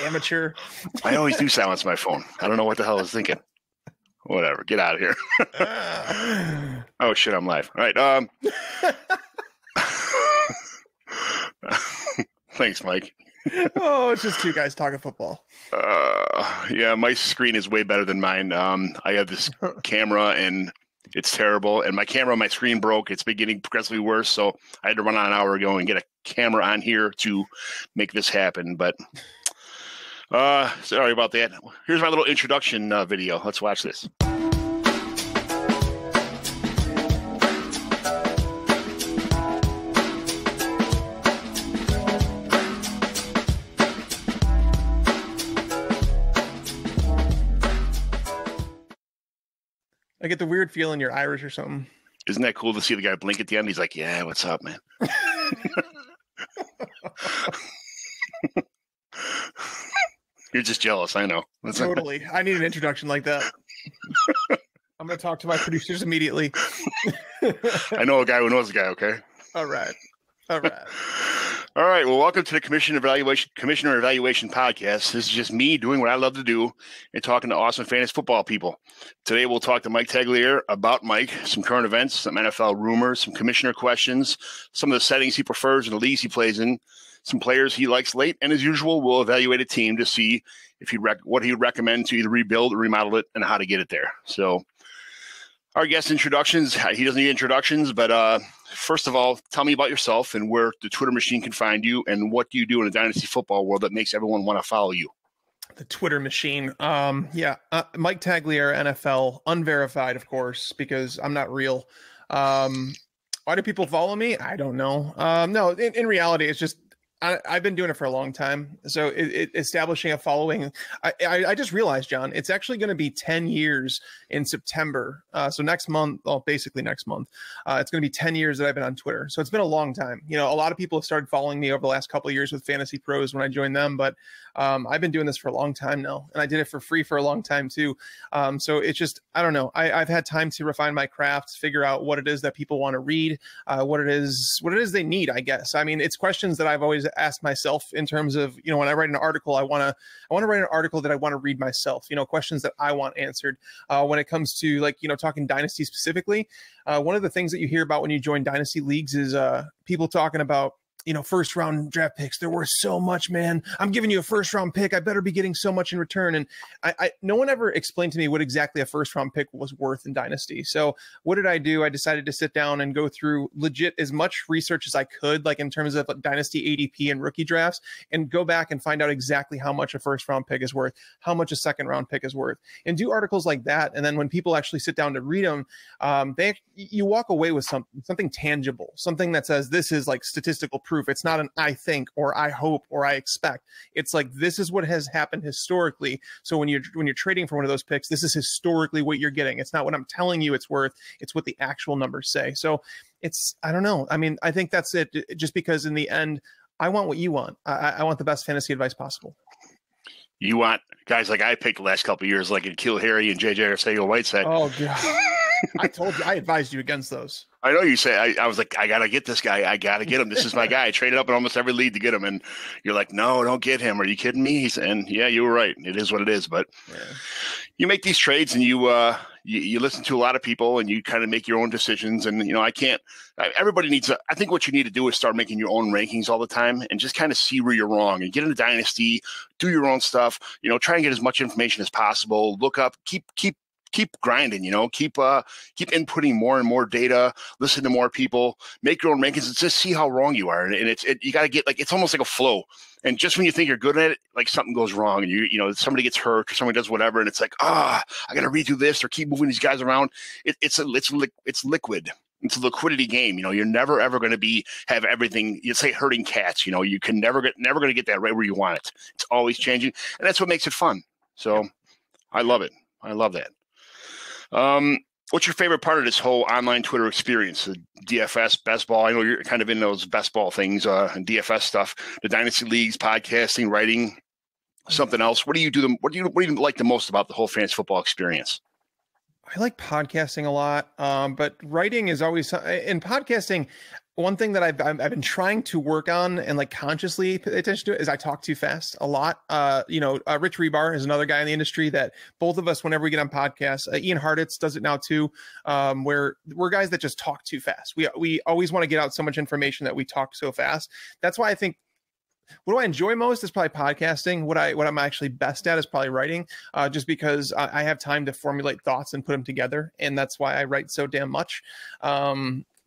Amateur. I always do silence my phone. I don't know what the hell I was thinking. Whatever. Get out of here. Oh, shit, I'm live. All right. Thanks, Mike. Oh, it's just two guys talking football. Yeah, my screen is way better than mine. I have this camera, and it's terrible. And my screen broke. It's been getting progressively worse, so I had to run on an hour ago and get a camera on here to make this happen. But sorry about that. Here's my little introduction video. Let's watch this. I get the weird feeling you're Irish or something. Isn't that cool to see the guy blink at the end? He's like, yeah, what's up, man? You're just jealous, I know. Totally. I need an introduction like that. I'm going to talk to my producers immediately. I know a guy who knows a guy, okay? All right. All right. Well, welcome to the Commissioner Evaluation Podcast. This is just me doing what I love to do and talking to awesome fantasy football people. Today, we'll talk to Mike Tagliere about Mike, some current events, some NFL rumors, some commissioner questions, some of the settings he prefers and the leagues he plays in, some players he likes late, and as usual, we'll evaluate a team to see if what he'd recommend to either rebuild or remodel it and how to get it there. So, our guest introductions, he doesn't need introductions, but first of all, tell me about yourself and where the Twitter machine can find you and what do you do in the dynasty football world that makes everyone want to follow you? The Twitter machine. Mike Tagliere, NFL, unverified, of course, because I'm not real. Why do people follow me? I don't know. No, in reality, it's just, I've been doing it for a long time. So establishing a following, I just realized, John, it's actually going to be 10 years in September. So next month, basically next month, it's going to be 10 years that I've been on Twitter. So it's been a long time. You know, a lot of people have started following me over the last couple of years with Fantasy Pros when I joined them, but I've been doing this for a long time now, and I did it for free for a long time too. So it's just, I don't know. I've had time to refine my craft, figure out what it is that people want to read, what it is they need, I guess. I mean, it's questions that I've always asked myself in terms of, you know, when I write an article, I want to write an article that I want to read myself, you know, questions that I want answered. When it comes to, like, you know, talking dynasty specifically, one of the things that you hear about when you join dynasty leagues is people talking about, you know, first round draft picks. They're worth so much, man. I'm giving you a first round pick. I better be getting so much in return. And no one ever explained to me what exactly a first round pick was worth in dynasty. So what did I do? I decided to sit down and go through legit as much research as I could, like in terms of dynasty ADP and rookie drafts, and go back and find out exactly how much a first round pick is worth, how much a second round pick is worth, and do articles like that. And then when people actually sit down to read them, you walk away with something tangible, something that says this is like statistical proof. It's not an I think or I hope or I expect. It's like, this is what has happened historically. So when you're trading for one of those picks, this is historically what you're getting. It's not what I'm telling you it's worth. It's what the actual numbers say. So I don't know. I mean, I think that's it. Just because in the end, I want what you want. I want the best fantasy advice possible. You want guys like I picked the last couple of years, like N'Keal Harry and JJ Arcega-Whiteside. Oh, God. I told you, I advised you against those. I know you say, I was like, I got to get this guy. I got to get him. This is my guy. I traded up in almost every league to get him. And you're like, no, don't get him. Are you kidding me? And yeah, you were right. It is what it is. But you make these trades and you listen to a lot of people and you kind of make your own decisions. And, you know, everybody needs I think what you need to do is start making your own rankings all the time and just kind of see where you're wrong and get into dynasty, do your own stuff, you know, try and get as much information as possible, look up, keep grinding, you know, keep inputting more and more data, listen to more people, make your own rankings, and just see how wrong you are. And you got to get, like, it's almost like a flow. And just when you think you're good at it, like something goes wrong and you know, somebody gets hurt or somebody does whatever. And it's like, I got to redo this or keep moving these guys around. It's liquid. It's a liquidity game. You know, you're never, ever going to have everything. You say herding cats, you know, you can never going to get that right where you want it. It's always changing. And that's what makes it fun. So I love it. I love that. What's your favorite part of this whole online Twitter experience? The DFS, best ball. I know you're kind of in those best ball things, and DFS stuff, the dynasty leagues, podcasting, writing, something else. What do you do? What do you like the most about the whole fantasy football experience? I like podcasting a lot. But writing is always in podcasting. one thing that I've been trying to work on and like consciously pay attention to is I talk too fast a lot. Rich Rebar is another guy in the industry that both of us, whenever we get on podcasts, Ian Harditz does it now too, where we're guys that just talk too fast. We always want to get out so much information that we talk so fast. That's why I think what do I enjoy most is probably podcasting. What I'm actually best at is probably writing, just because I have time to formulate thoughts and put them together. And that's why I write so damn much.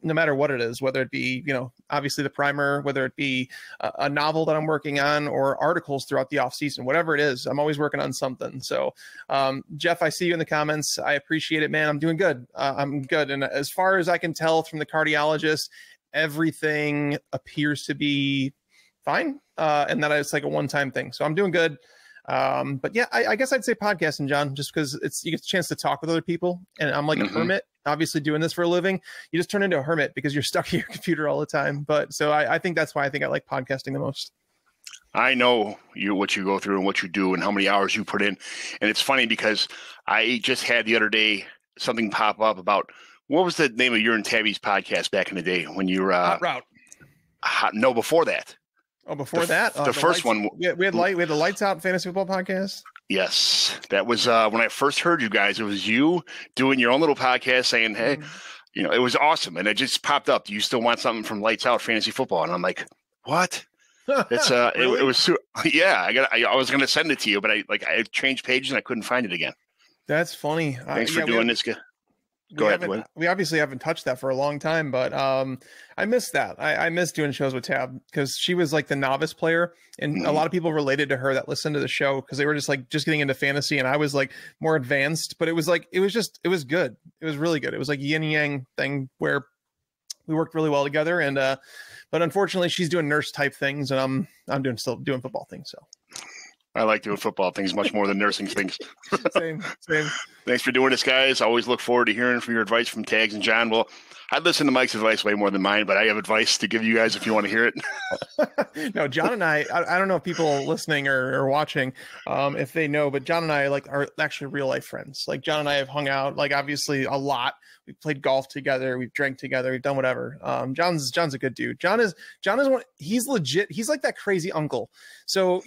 No matter what it is, whether it be, obviously the primer, whether it be a novel that I'm working on or articles throughout the off season, whatever it is, I'm always working on something. So, Jeff, I see you in the comments. I appreciate it, man. I'm doing good. I'm good. And as far as I can tell from the cardiologist, everything appears to be fine. And that it's like a one-time thing. So I'm doing good. But yeah, I guess I'd say podcasting, John, just because you get a chance to talk with other people, and I'm like a hermit, obviously doing this for a living. You just turn into a hermit because you're stuck at your computer all the time. But so I think that's why I think I like podcasting the most. I know what you go through and what you do and how many hours you put in. And it's funny because I just had the other day something pop up about, what was the name of your and Tabby's podcast back in the day when you were Hot Route? No, before that. Oh, before that? The first one. We had the Lights Out Fantasy Football podcast. Yes. That was when I first heard you guys. It was you doing your own little podcast saying, hey, it was awesome. And it just popped up. Do you still want something from Lights Out Fantasy Football? And I'm like, what? It's really? It was yeah. I was going to send it to you, but I changed pages and I couldn't find it again. That's funny. Thanks for doing this. Go ahead. We obviously haven't touched that for a long time, but I miss that. I miss doing shows with Tab because she was like the novice player, and a lot of people related to her that listened to the show because they were just getting into fantasy, and I was like more advanced. But it was good. It was really good. It was like yin and yang thing where we worked really well together. And but unfortunately, she's doing nurse type things, and I'm still doing football things. So. I like doing football things much more than nursing things. Same. Thanks for doing this, guys. I always look forward to hearing from your advice from Tags and John. Well, I listen to Mike's advice way more than mine, but I have advice to give you guys if you want to hear it. No, John and I don't know if people listening or watching, if they know, but John and I are actually real life friends. Like John and I have hung out, like obviously a lot. We've played golf together. We've drank together. We've done whatever. John's a good dude. John is one. He's legit. He's like that crazy uncle. So,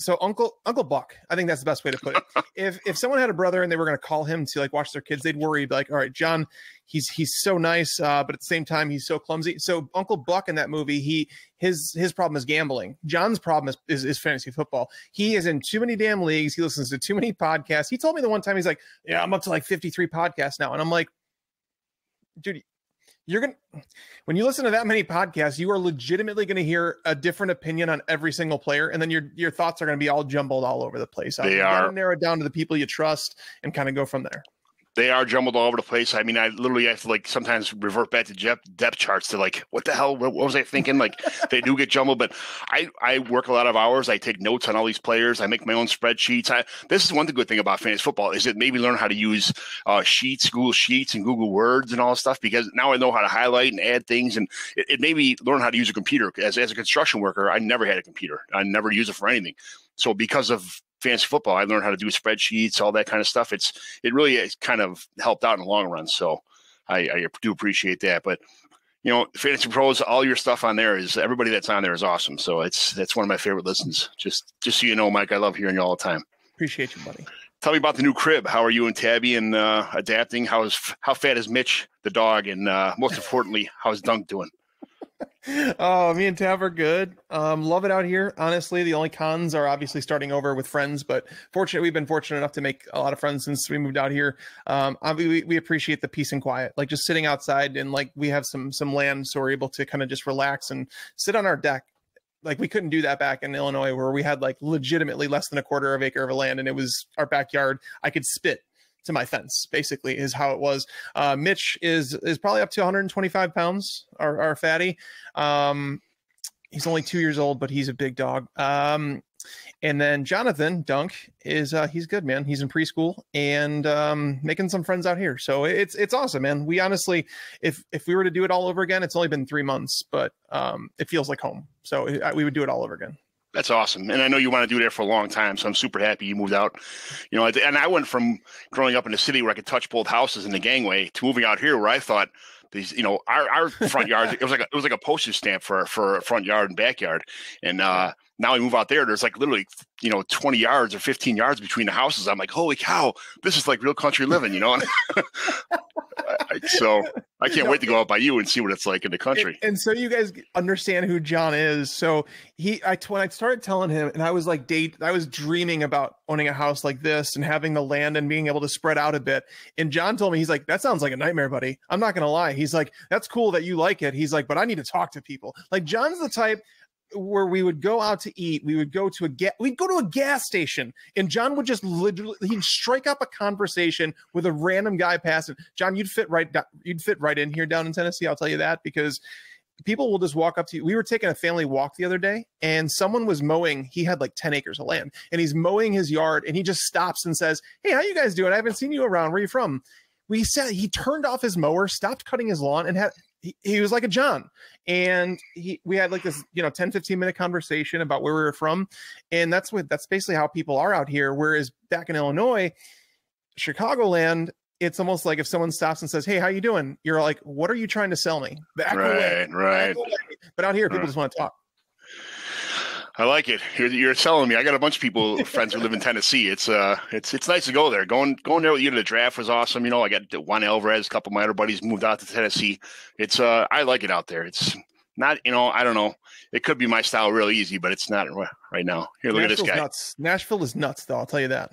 So Uncle Buck, I think that's the best way to put it. If someone had a brother and they were going to call him to like watch their kids, they'd worry like, all right, John, he's so nice, but at the same time he's so clumsy. So Uncle Buck in that movie, his problem is gambling. John's problem is fantasy football. He is in too many damn leagues. He listens to too many podcasts. He told me the one time he's like, yeah, I'm up to like 53 podcasts now, and I'm like, dude. When you listen to that many podcasts, you are legitimately going to hear a different opinion on every single player, and then your thoughts are going to be all jumbled all over the place. They are. Narrow it down to the people you trust and kind of go from there. They are jumbled all over the place. I mean, I literally have to like sometimes revert back to depth charts to like, what the hell? What was I thinking? Like they do get jumbled, but I work a lot of hours. I take notes on all these players. I make my own spreadsheets. This is one good thing about fantasy football is it made me learn how to use sheets, Google Sheets and Google Words and all this stuff, because now I know how to highlight and add things. And it made me learn how to use a computer. As a construction worker, I never had a computer. I never used it for anything. So because of fantasy football, I learned how to do spreadsheets, all that kind of stuff. It really has kind of helped out in the long run. So I do appreciate that. But Fantasy Pros, all your stuff on there everybody that's on there is awesome. So that's one of my favorite listens. Just so you know, Mike, I love hearing you all the time. Appreciate you, buddy. Tell me about the new crib. How are you and Tabby and adapting? How fat is Mitch the dog? And most importantly, how's Dunk doing? Oh, me and Tav are good. Love it out here. Honestly, the only cons are obviously starting over with friends, but we've been fortunate enough to make a lot of friends since we moved out here. We appreciate the peace and quiet, like just sitting outside, and like we have some land, so we're able to kind of just relax and sit on our deck. Like we couldn't do that back in Illinois, where we had like legitimately less than a quarter of acre of land, and it was our backyard. I could spit to my fence, basically, is how it was. Mitch is probably up to 125 pounds, our fatty. He's only 2 years old, but he's a big dog. And then Jonathan Dunk is he's good, man. He's in preschool and making some friends out here. So it's awesome, man. We honestly, if we were to do it all over again, it's only been 3 months, but it feels like home. So we would do it all over again. That's awesome. And I know you want to do that for a long time, so I'm super happy you moved out. And I went from growing up in a city where I could touch both houses in the gangway to moving out here where I thought these, our front yard, it was like a postage stamp for a front yard and backyard. And now we move out there. There's like literally, 20 yards or 15 yards between the houses. I'm like, holy cow, this is like real country living, So I can't wait to go out by you and see what it's like in the country. And so you guys understand who John is. So when I started telling him, and I was like, I was dreaming about owning a house like this and having the land and being able to spread out a bit. And John told me, he's like, that sounds like a nightmare, buddy. I'm not going to lie. He's like, that's cool that you like it. He's like, but I need to talk to people. Like, John's the type where we would go out to eat. We'd go to a gas station, and John would just literally, he'd strike up a conversation with a random guy passing. John, you'd fit right in here down in Tennessee. I'll tell you that, because people will just walk up to you. We were taking a family walk the other day, and someone was mowing. He had like 10 acres of land, and he's mowing his yard, and he just stops and says, "Hey, how you guys doing? I haven't seen you around. Where are you from?" We said he turned off his mower, stopped cutting his lawn, and he was like a John. And we had like this, 10, 15 minute conversation about where we were from. And that's basically how people are out here. Whereas back in Illinois, Chicagoland, it's almost like if someone stops and says, "Hey, how you doing?" You're like, "What are you trying to sell me?" Right. But out here, people just want to talk. I like it. You're telling me. I got a bunch of people, friends who live in Tennessee. It's nice to go there. Going there with you to the draft was awesome. I got Juan Alvarez, a couple of my other buddies moved out to Tennessee. It's I like it out there. It's not, I don't know. It could be my style real easy, but it's not right now. Here, look at this guy. Nuts. Nashville is nuts, though. I'll tell you that.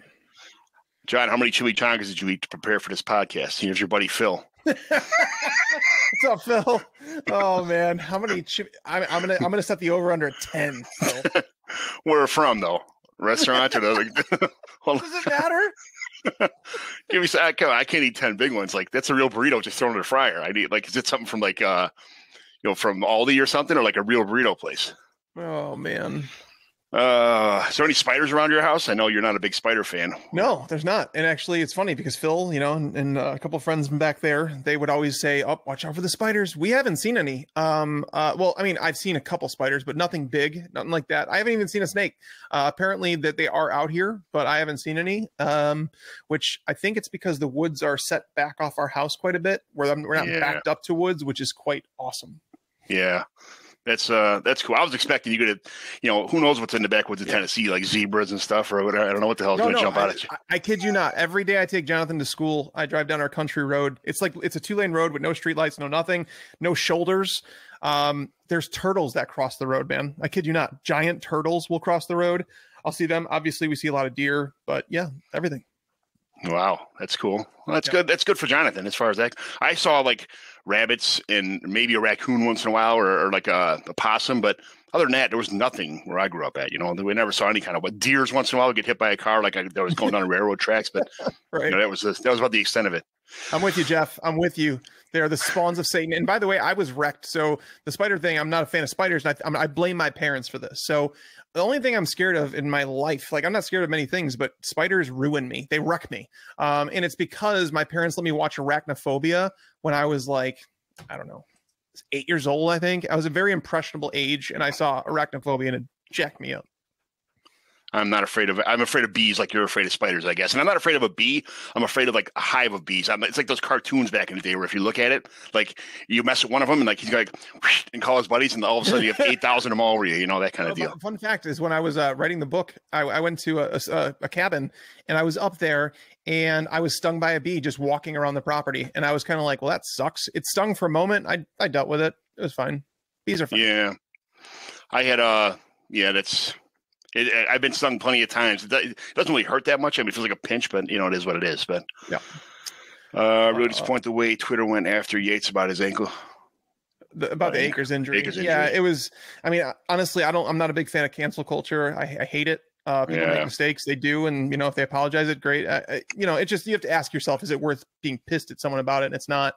John, how many chimichangas did you eat to prepare for this podcast? Here's your buddy Phil. What's up, Phil? Oh man, how many? I'm gonna set the over under at 10. So. Where from though? Restaurant or the? Does it matter? Give me. I can't eat 10 big ones. Like, that's a real burrito just thrown in the fryer. I need, like, is it something from like from Aldi or something, or like a real burrito place? Oh man. Is there any spiders around your house? I know you're not a big spider fan. No, there's not. And actually, it's funny because Phil, and a couple of friends back there, they would always say, "Oh, watch out for the spiders." We haven't seen any. Well, I mean, I've seen a couple spiders, but nothing big, nothing like that. I haven't even seen a snake. Apparently, that they are out here, but I haven't seen any. Which I think it's because the woods are set back off our house quite a bit, where we're not backed up to woods, which is quite awesome. Yeah. That's cool. I was expecting you could, who knows what's in the backwoods of Tennessee, like zebras and stuff, or whatever. I don't know what the hell is going to jump out at you. I kid you not. Every day I take Jonathan to school, I drive down our country road. It's a 2-lane road with no streetlights, no nothing, no shoulders. There's turtles that cross the road, man. I kid you not. Giant turtles will cross the road. I'll see them. Obviously, we see a lot of deer, but yeah, everything. Wow, that's cool. Well, that's good. That's good for Jonathan as far as that. I saw like rabbits and maybe a raccoon once in a while, or like a possum, but other than that, there was nothing where I grew up at. We never saw any kind of what deers once in a while would get hit by a car, like that was going down railroad tracks, but right. That was about the extent of it. I'm with you, Jeff. I'm with you. They're the spawns of Satan. And by the way, I was wrecked. So the spider thing, I'm not a fan of spiders. And I blame my parents for this. So the only thing I'm scared of in my life, like I'm not scared of many things, but spiders ruin me. They wreck me. And it's because my parents let me watch Arachnophobia when I was like, I don't know, 8 years old, I think. I was a very impressionable age, and I saw Arachnophobia, and it jacked me up. I'm afraid of bees, like you're afraid of spiders, I guess. And I'm not afraid of a bee. I'm afraid of like a hive of bees. It's like those cartoons back in the day where if you look at it, like you mess with one of them and like he's going like, and call his buddies, and all of a sudden you have 8,000 of them all over you, that kind of deal. Fun fact is when I was writing the book, I went to a cabin, and I was up there, and I was stung by a bee just walking around the property. And I was kind of like, well, that sucks. It stung for a moment. I dealt with it. It was fine. Bees are fine. Yeah. I had, I've been stung plenty of times. It doesn't really hurt that much. I mean, it feels like a pinch, but it is what it is. But yeah, really disappointed the way Twitter went after Yates about his ankle. About the Akers injury. Yeah, it was. I mean, honestly, I'm not a big fan of cancel culture. I hate it. People make mistakes. They do, and if they apologize, it great. It's just you have to ask yourself: is it worth being pissed at someone about it? And it's not.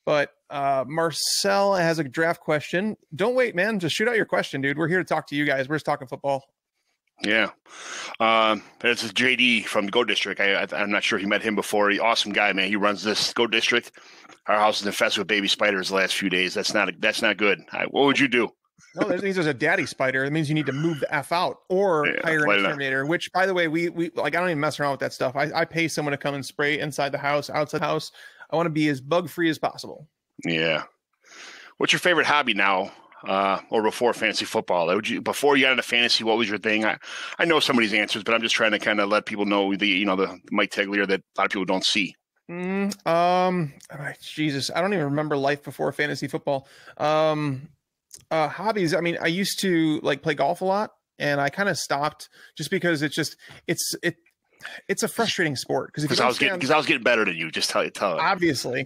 But Marcel has a draft question. Don't wait, man. Just shoot out your question, dude. We're here to talk to you guys. We're just talking football. Yeah. It's JD from Go District. I'm not sure if you met him before. Awesome guy, man. He runs this Go District. Our house is infested with baby spiders the last few days. That's not good. What would you do? No, that means there's a daddy spider. That means you need to move the F out or hire an exterminator, which, by the way, we like, I don't even mess around with that stuff. I pay someone to come and spray inside the house, outside the house. I want to be as bug free as possible. Yeah. What's your favorite hobby now? Or before fantasy football? Before you got into fantasy, what was your thing? I know some of these answers, but I'm just trying to kind of let people know the Mike Tagliere that a lot of people don't see. Jesus, I don't even remember life before fantasy football. Hobbies. I mean, I used to like play golf a lot, and I kind of stopped just because it's a frustrating sport because I was getting better than you. Just tell it. Obviously,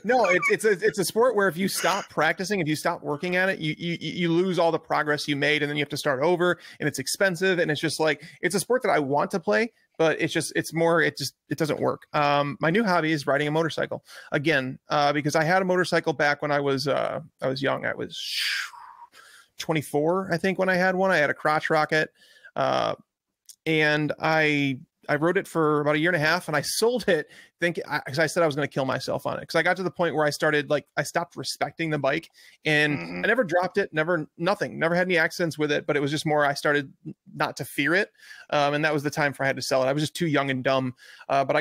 no. It's a sport where if you stop practicing, if you stop working at it, you lose all the progress you made, and then you have to start over, and it's expensive, and it's just like it's a sport that I want to play, but it doesn't work. My new hobby is riding a motorcycle again, because I had a motorcycle back when I was young. I was 24, I think, when I had one. I had a crotch rocket. And I rode it for about a year and a half, and I sold it because I said I was going to kill myself on it. Because I got to the point where I stopped respecting the bike, and I never dropped it, never had any accidents with it. But it was just more, I started not to fear it. And that was the time I had to sell it. I was just too young and dumb. But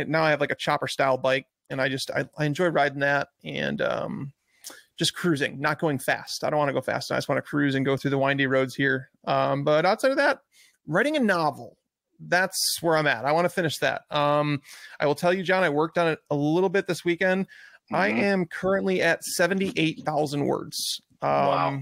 now I have like a chopper style bike, and I enjoy riding that and, just cruising, not going fast. I don't want to go fast. I just want to cruise and go through the windy roads here. But outside of that, writing a novel, that's where I'm at. I want to finish that. I will tell you, John, I worked on it a little bit this weekend. I am currently at 78,000 words. Wow.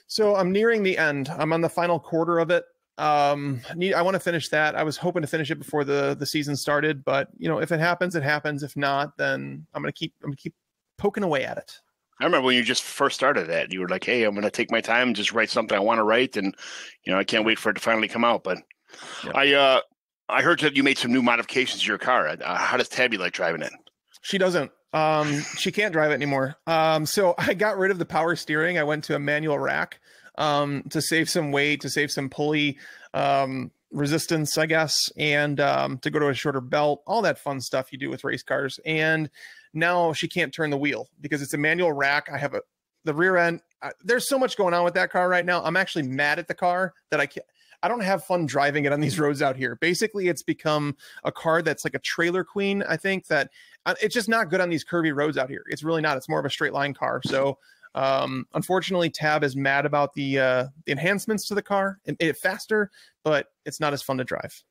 So I'm nearing the end. I'm on the final quarter of it. I want to finish that. I was hoping to finish it before the season started, but if it happens, it happens. If not, then I'm going to keep poking away at it. I remember when you just first started that, you were like, hey, I'm going to take my time and just write something I want to write. And, I can't wait for it to finally come out. But I heard that you made some new modifications to your car. How does Tabby like driving it? She doesn't. She can't drive it anymore. So I got rid of the power steering. I went to a manual rack to save some weight, to save some pulley resistance, I guess, and to go to a shorter belt, all that fun stuff you do with race cars. And now she can't turn the wheel because it's a manual rack. I have the rear end. There's so much going on with that car right now. I'm actually mad at the car that I don't have fun driving it on these roads out here. Basically, it's become a car that's like a trailer queen. I think that it's just not good on these curvy roads out here. It's really not. It's more of a straight line car. So unfortunately, Tab is mad about the enhancements to the car and made it faster, but it's not as fun to drive.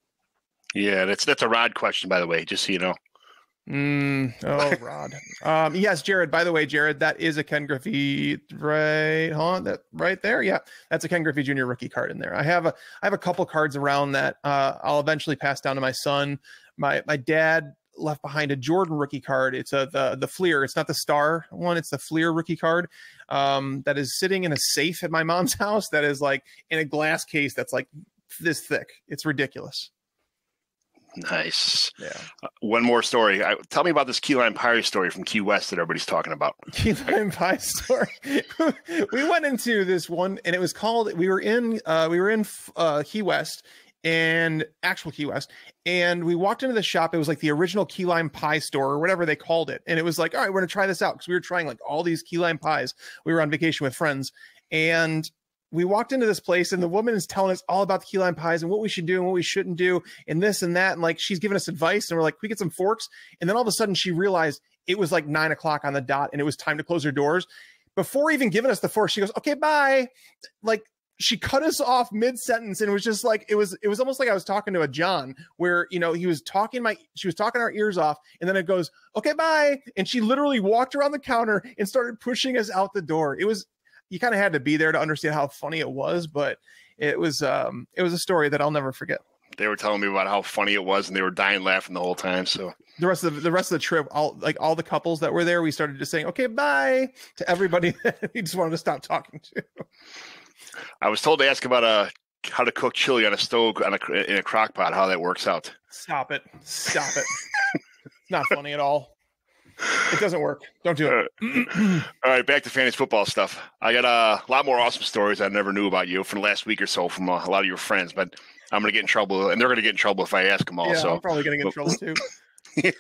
Yeah, that's a Rod question, by the way, just so you know. Rod. Yes, Jared. By the way, Jared, that is a Ken Griffey, right? That right there. Yeah, that's a Ken Griffey Jr. rookie card in there. I have a couple cards around that. I'll eventually pass down to my son. My dad left behind a Jordan rookie card. It's the Fleer. It's not the Star one. It's the Fleer rookie card. That is sitting in a safe at my mom's house. That is like in a glass case. That's like this thick. It's ridiculous. Nice. Yeah. One more story. Tell me about this key lime pie story from Key West that everybody's talking about. Key lime pie story. We went into this one, and it was called. We were in Key West, and actual Key West, and we walked into the shop. It was like the original key lime pie store or whatever they called it, and it was like, all right, we're gonna try this out because we were trying like all these key lime pies. We were on vacation with friends, and we walked into this place, and the woman is telling us all about the key lime pies and what we should do and what we shouldn't do and this and that. And like, she's giving us advice, and we're like, we get some forks. And then all of a sudden she realized it was like 9 o'clock on the dot and it was time to close her doors. Before even giving us the forks, she goes, okay, bye. Like, she cut us off mid sentence. And it was just like, it was almost like I was talking to a John where, she was talking our ears off, and then it goes, okay, bye. And she literally walked around the counter and started pushing us out the door. You kind of had to be there to understand how funny it was, but it was a story that I'll never forget. They were telling me about how funny it was, and they were dying laughing the whole time. So the rest of the trip, all the couples that were there, we started just saying, okay, bye to everybody that we just wanted to stop talking to. I was told to ask about how to cook chili on a stove in a crock pot, how that works out. Stop it. It's not funny at all. It doesn't work. Don't do it. All right, back to fantasy football stuff. I got a lot more awesome stories I never knew about you from the last week or so from a lot of your friends, but I'm going to get in trouble, and they're going to get in trouble if I ask them all. Yeah, so I'm probably going to get in trouble too. Yeah.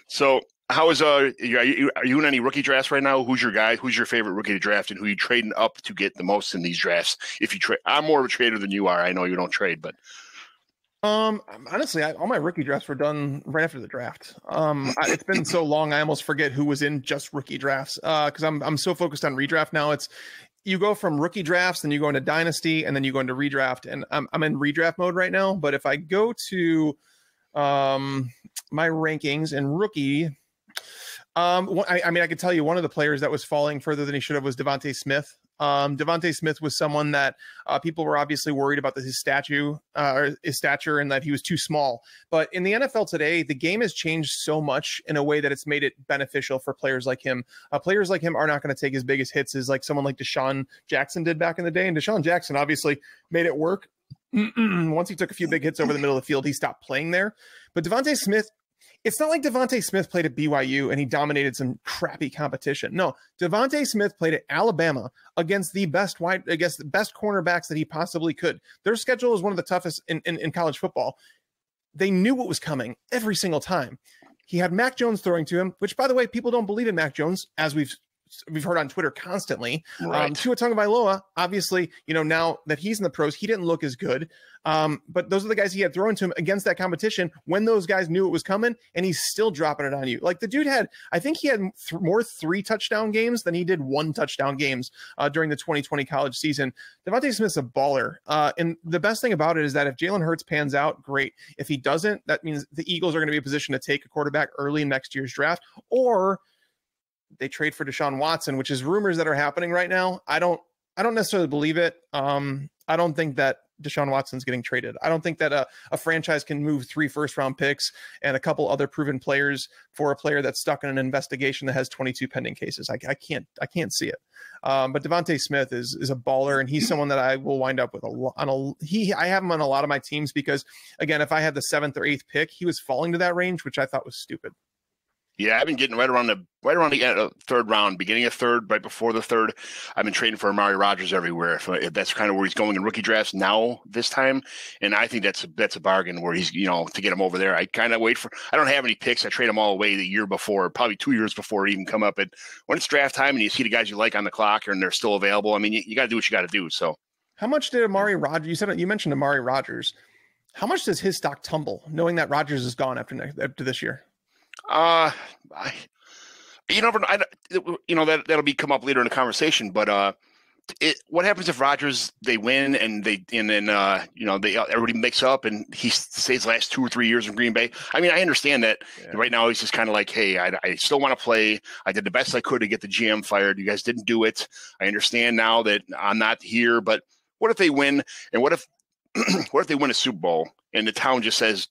So how is are you in any rookie drafts right now? Who's your guy? Who's your favorite rookie to draft, and who you trading up to get the most in these drafts? If you trade, I'm more of a trader than you are. I know you don't trade, but Honestly, all my rookie drafts were done right after the draft. It's been so long, I almost forget who was in just rookie drafts. Because I'm so focused on redraft now. It's you go from rookie drafts, then you go into dynasty, and then you go into redraft. And I'm in redraft mode right now. But if I go to my rankings in rookie, I mean, I could tell you one of the players that was falling further than he should have was Devontae Smith. Devontae Smith was someone that people were obviously worried about his stature and that he was too small. But in the NFL today, the game has changed so much in a way that it's made it beneficial for players like him. Players like him are not going to take his biggest hits as like someone like Deshaun Jackson did back in the day. And Deshaun Jackson obviously made it work. Once he took a few big hits over the middle of the field, he stopped playing there. But Devontae Smith, it's not like Devontae Smith played at BYU and he dominated some crappy competition. No, Devontae Smith played at Alabama against the best cornerbacks that he possibly could. Their schedule is one of the toughest in college football. They knew what was coming every single time. He had Mac Jones throwing to him, which, by the way, people don't believe in Mac Jones, as we've heard on Twitter constantly. Right. Tua Tagovailoa, obviously, now that he's in the pros, he didn't look as good. But those are the guys he had thrown to him against that competition when those guys knew it was coming, and he's still dropping it on you. Like the dude I think he had more 3-touchdown games than he did 1-touchdown games during the 2020 college season. Devontae Smith's a baller. And the best thing about it is that if Jalen Hurts pans out, great. If he doesn't, that means the Eagles are going to be in a position to take a quarterback early in next year's draft, or they trade for Deshaun Watson, which is rumors that are happening right now. I don't necessarily believe it. I don't think that Deshaun Watson's getting traded. I don't think that a franchise can move 3 first-round picks and a couple other proven players for a player that's stuck in an investigation that has 22 pending cases. I can't see it. But Devontae Smith is a baller, and he's someone that I will wind up with I have him on a lot of my teams because, again, if I had the 7th or 8th pick, he was falling to that range, which I thought was stupid. Yeah, I've been getting right around the third round, beginning of third, right before the third. I've been trading for Amari Rodgers everywhere. If that's kind of where he's going in rookie drafts now this time, and I think that's a bargain where he's to get him over there. I kind of wait for. I don't have any picks. I trade them all away the year before, probably 2 years before it even come up. And when it's draft time and you see the guys you like on the clock and they're still available, I mean, you got to do what you got to do. So, how much did Amari Rodgers? You mentioned Amari Rodgers. How much does his stock tumble knowing that Rodgers is gone after this year? That'll be come up later in the conversation, but what happens if Rodgers they win and everybody makes up and he stays the last 2 or 3 years in Green Bay? I mean, I understand that right now he's just kind of like, hey, I still want to play. I did the best I could to get the GM fired. You guys didn't do it. I understand now that I'm not here, but what if they win? And what if they win a Super Bowl and the town just says,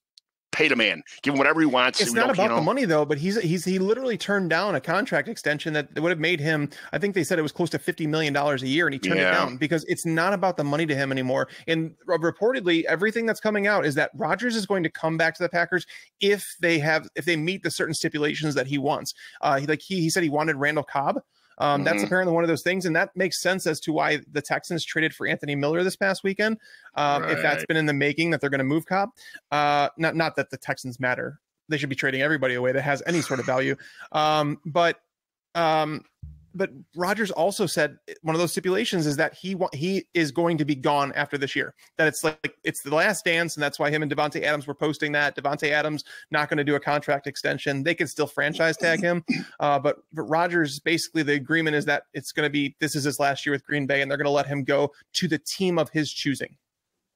pay the man, give him whatever he wants. It's not about the money though, but he literally turned down a contract extension that would have made him, I think they said it was close to $50 million a year, and he turned it down because it's not about the money to him anymore. And reportedly, everything that's coming out is that Rodgers is going to come back to the Packers if they meet the certain stipulations that he wants. He said he wanted Randall Cobb. That's apparently one of those things, and that makes sense as to why the Texans traded for Anthony Miller this past weekend. If that's been in the making that they're going to move Cobb, not that the Texans matter. They should be trading everybody away that has any sort of value. But Rodgers also said one of those stipulations is that he is going to be gone after this year. That it's the last dance, and that's why him and Devontae Adams were posting that. Devontae Adams not going to do a contract extension. They could still franchise tag him, but Rodgers, basically the agreement is that this is his last year with Green Bay, and they're going to let him go to the team of his choosing.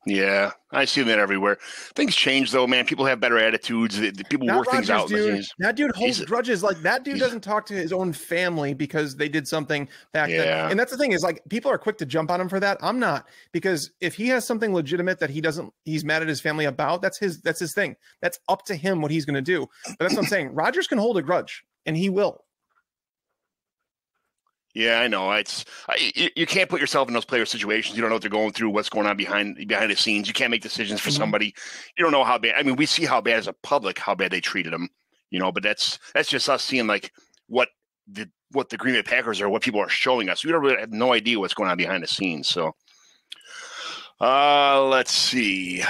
Yeah, I see that everywhere. Things change, though, man. People have better attitudes. People Not work Rodgers, things out. Dude. That dude holds grudges. Like, that dude doesn't talk to his own family because they did something back then. And that's the thing is, like, people are quick to jump on him for that. I'm not, because if he has something legitimate that he's mad at his family about, that's his thing. That's up to him what he's going to do. But that's what I'm saying. Rodgers can hold a grudge, and he will. Yeah, I know. You can't put yourself in those player situations. You don't know what they're going through, what's going on behind the scenes. You can't make decisions for somebody. You don't know how bad. I mean, we see how bad as a public, how bad they treated him. But that's just us seeing like what the Green Bay Packers are, what people are showing us. We don't really have no idea what's going on behind the scenes. So, let's see.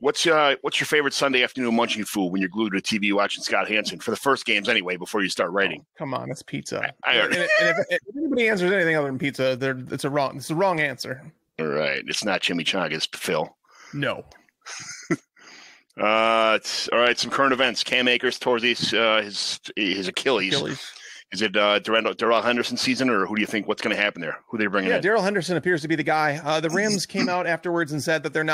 What's your favorite Sunday afternoon munching food when you're glued to the TV watching Scott Hansen for the first games anyway, before you start writing? Oh, come on, it's pizza. And if anybody answers anything other than pizza, it's a wrong answer. All right, it's not chimichangas, Phil. No. All right. Some current events. Cam Akers tore his Achilles. Is it Darrell Henderson season, or who do you think? What's going to happen there? Who are they bringing in? Darrell Henderson appears to be the guy. The Rams came out afterwards and said that they're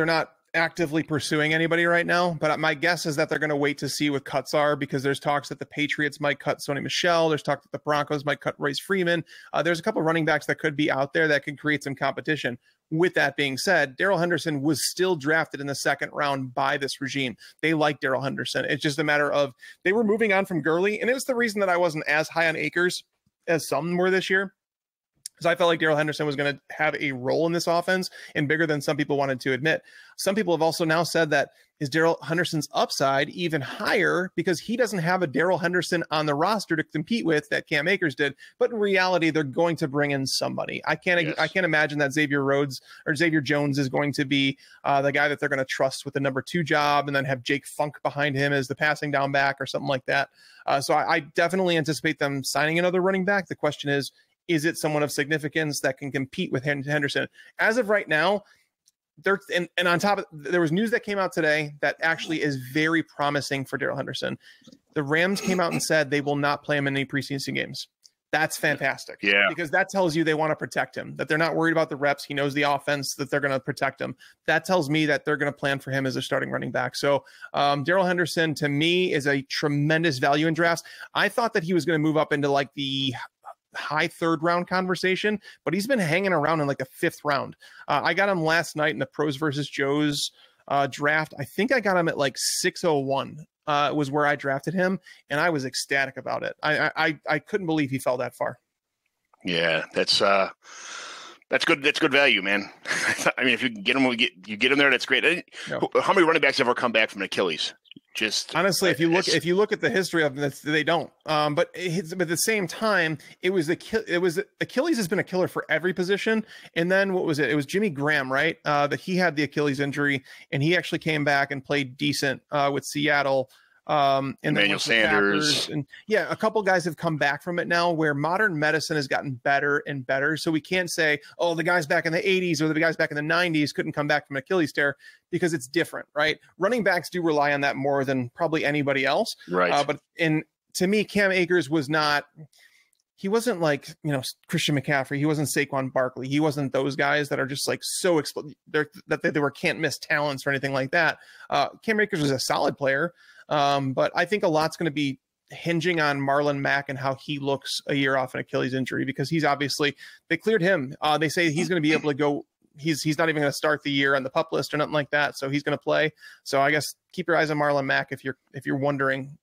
not actively pursuing anybody right now, but my guess is that they're going to wait to see what cuts are, because there's talks that the Patriots might cut Sony Michel. There's talk that the Broncos might cut Royce Freeman. There's a couple of running backs that could be out there that could create some competition. With that being said, Darrell Henderson was still drafted in the second round by this regime. They like Darrell Henderson. It's just a matter of they were moving on from Gurley, and it was the reason that I wasn't as high on Akers as some were this year, because I felt like Darrell Henderson was going to have a role in this offense and bigger than some people wanted to admit. Some people have also now said that is Darrell Henderson's upside even higher because he doesn't have a Darrell Henderson on the roster to compete with that Cam Akers did. But in reality, they're going to bring in somebody. I can't imagine that Xavier Jones is going to be the guy that they're going to trust with the number 2 job and then have Jake Funk behind him as the passing down back or something like that. So I definitely anticipate them signing another running back. The question is it someone of significance that can compete with Henderson? As of right now, and on top of, there was news that came out today that actually is very promising for Darrell Henderson. The Rams came out and said they will not play him in any preseason games. That's fantastic. Yeah. Because that tells you they want to protect him, that they're not worried about the reps. He knows the offense, that they're going to protect him. That tells me that they're going to plan for him as a starting running back. So Darrell Henderson, to me, is a tremendous value in drafts. I thought that he was going to move up into like the high 3rd round conversation, but he's been hanging around in like the 5th round. I got him last night in the Pros versus Joes draft. I think I got him at like 601 was where I drafted him, and I was ecstatic about it. I couldn't believe he fell that far. Yeah, that's good. That's good value, man. I mean, if you can get him, you get him there, that's great. No. How many running backs ever come back from an Achilles? Just honestly, if you look at the history of them, they don't. But at the same time, Achilles has been a killer for every position. And then what was it? It was Jimmy Graham, right? That he had the Achilles injury, and he actually came back and played decent with Seattle. And Emmanuel Sanders, and a couple guys have come back from it now, where modern medicine has gotten better and better. So we can't say, oh, the guys back in the 80s or the guys back in the 90s couldn't come back from an Achilles tear, because it's different, right? Running backs do rely on that more than probably anybody else, right? But to me, Cam Akers was not. He wasn't like, Christian McCaffrey. He wasn't Saquon Barkley. He wasn't those guys that are just like so that they were can't miss talents or anything like that. Cam Akers was a solid player. But I think a lot's going to be hinging on Marlon Mack and how he looks a year off an Achilles injury, because he's obviously, they cleared him. They say he's going to be able to go. He's not even going to start the year on the PUP list or nothing like that. So he's going to play. So I guess keep your eyes on Marlon Mack if you're wondering,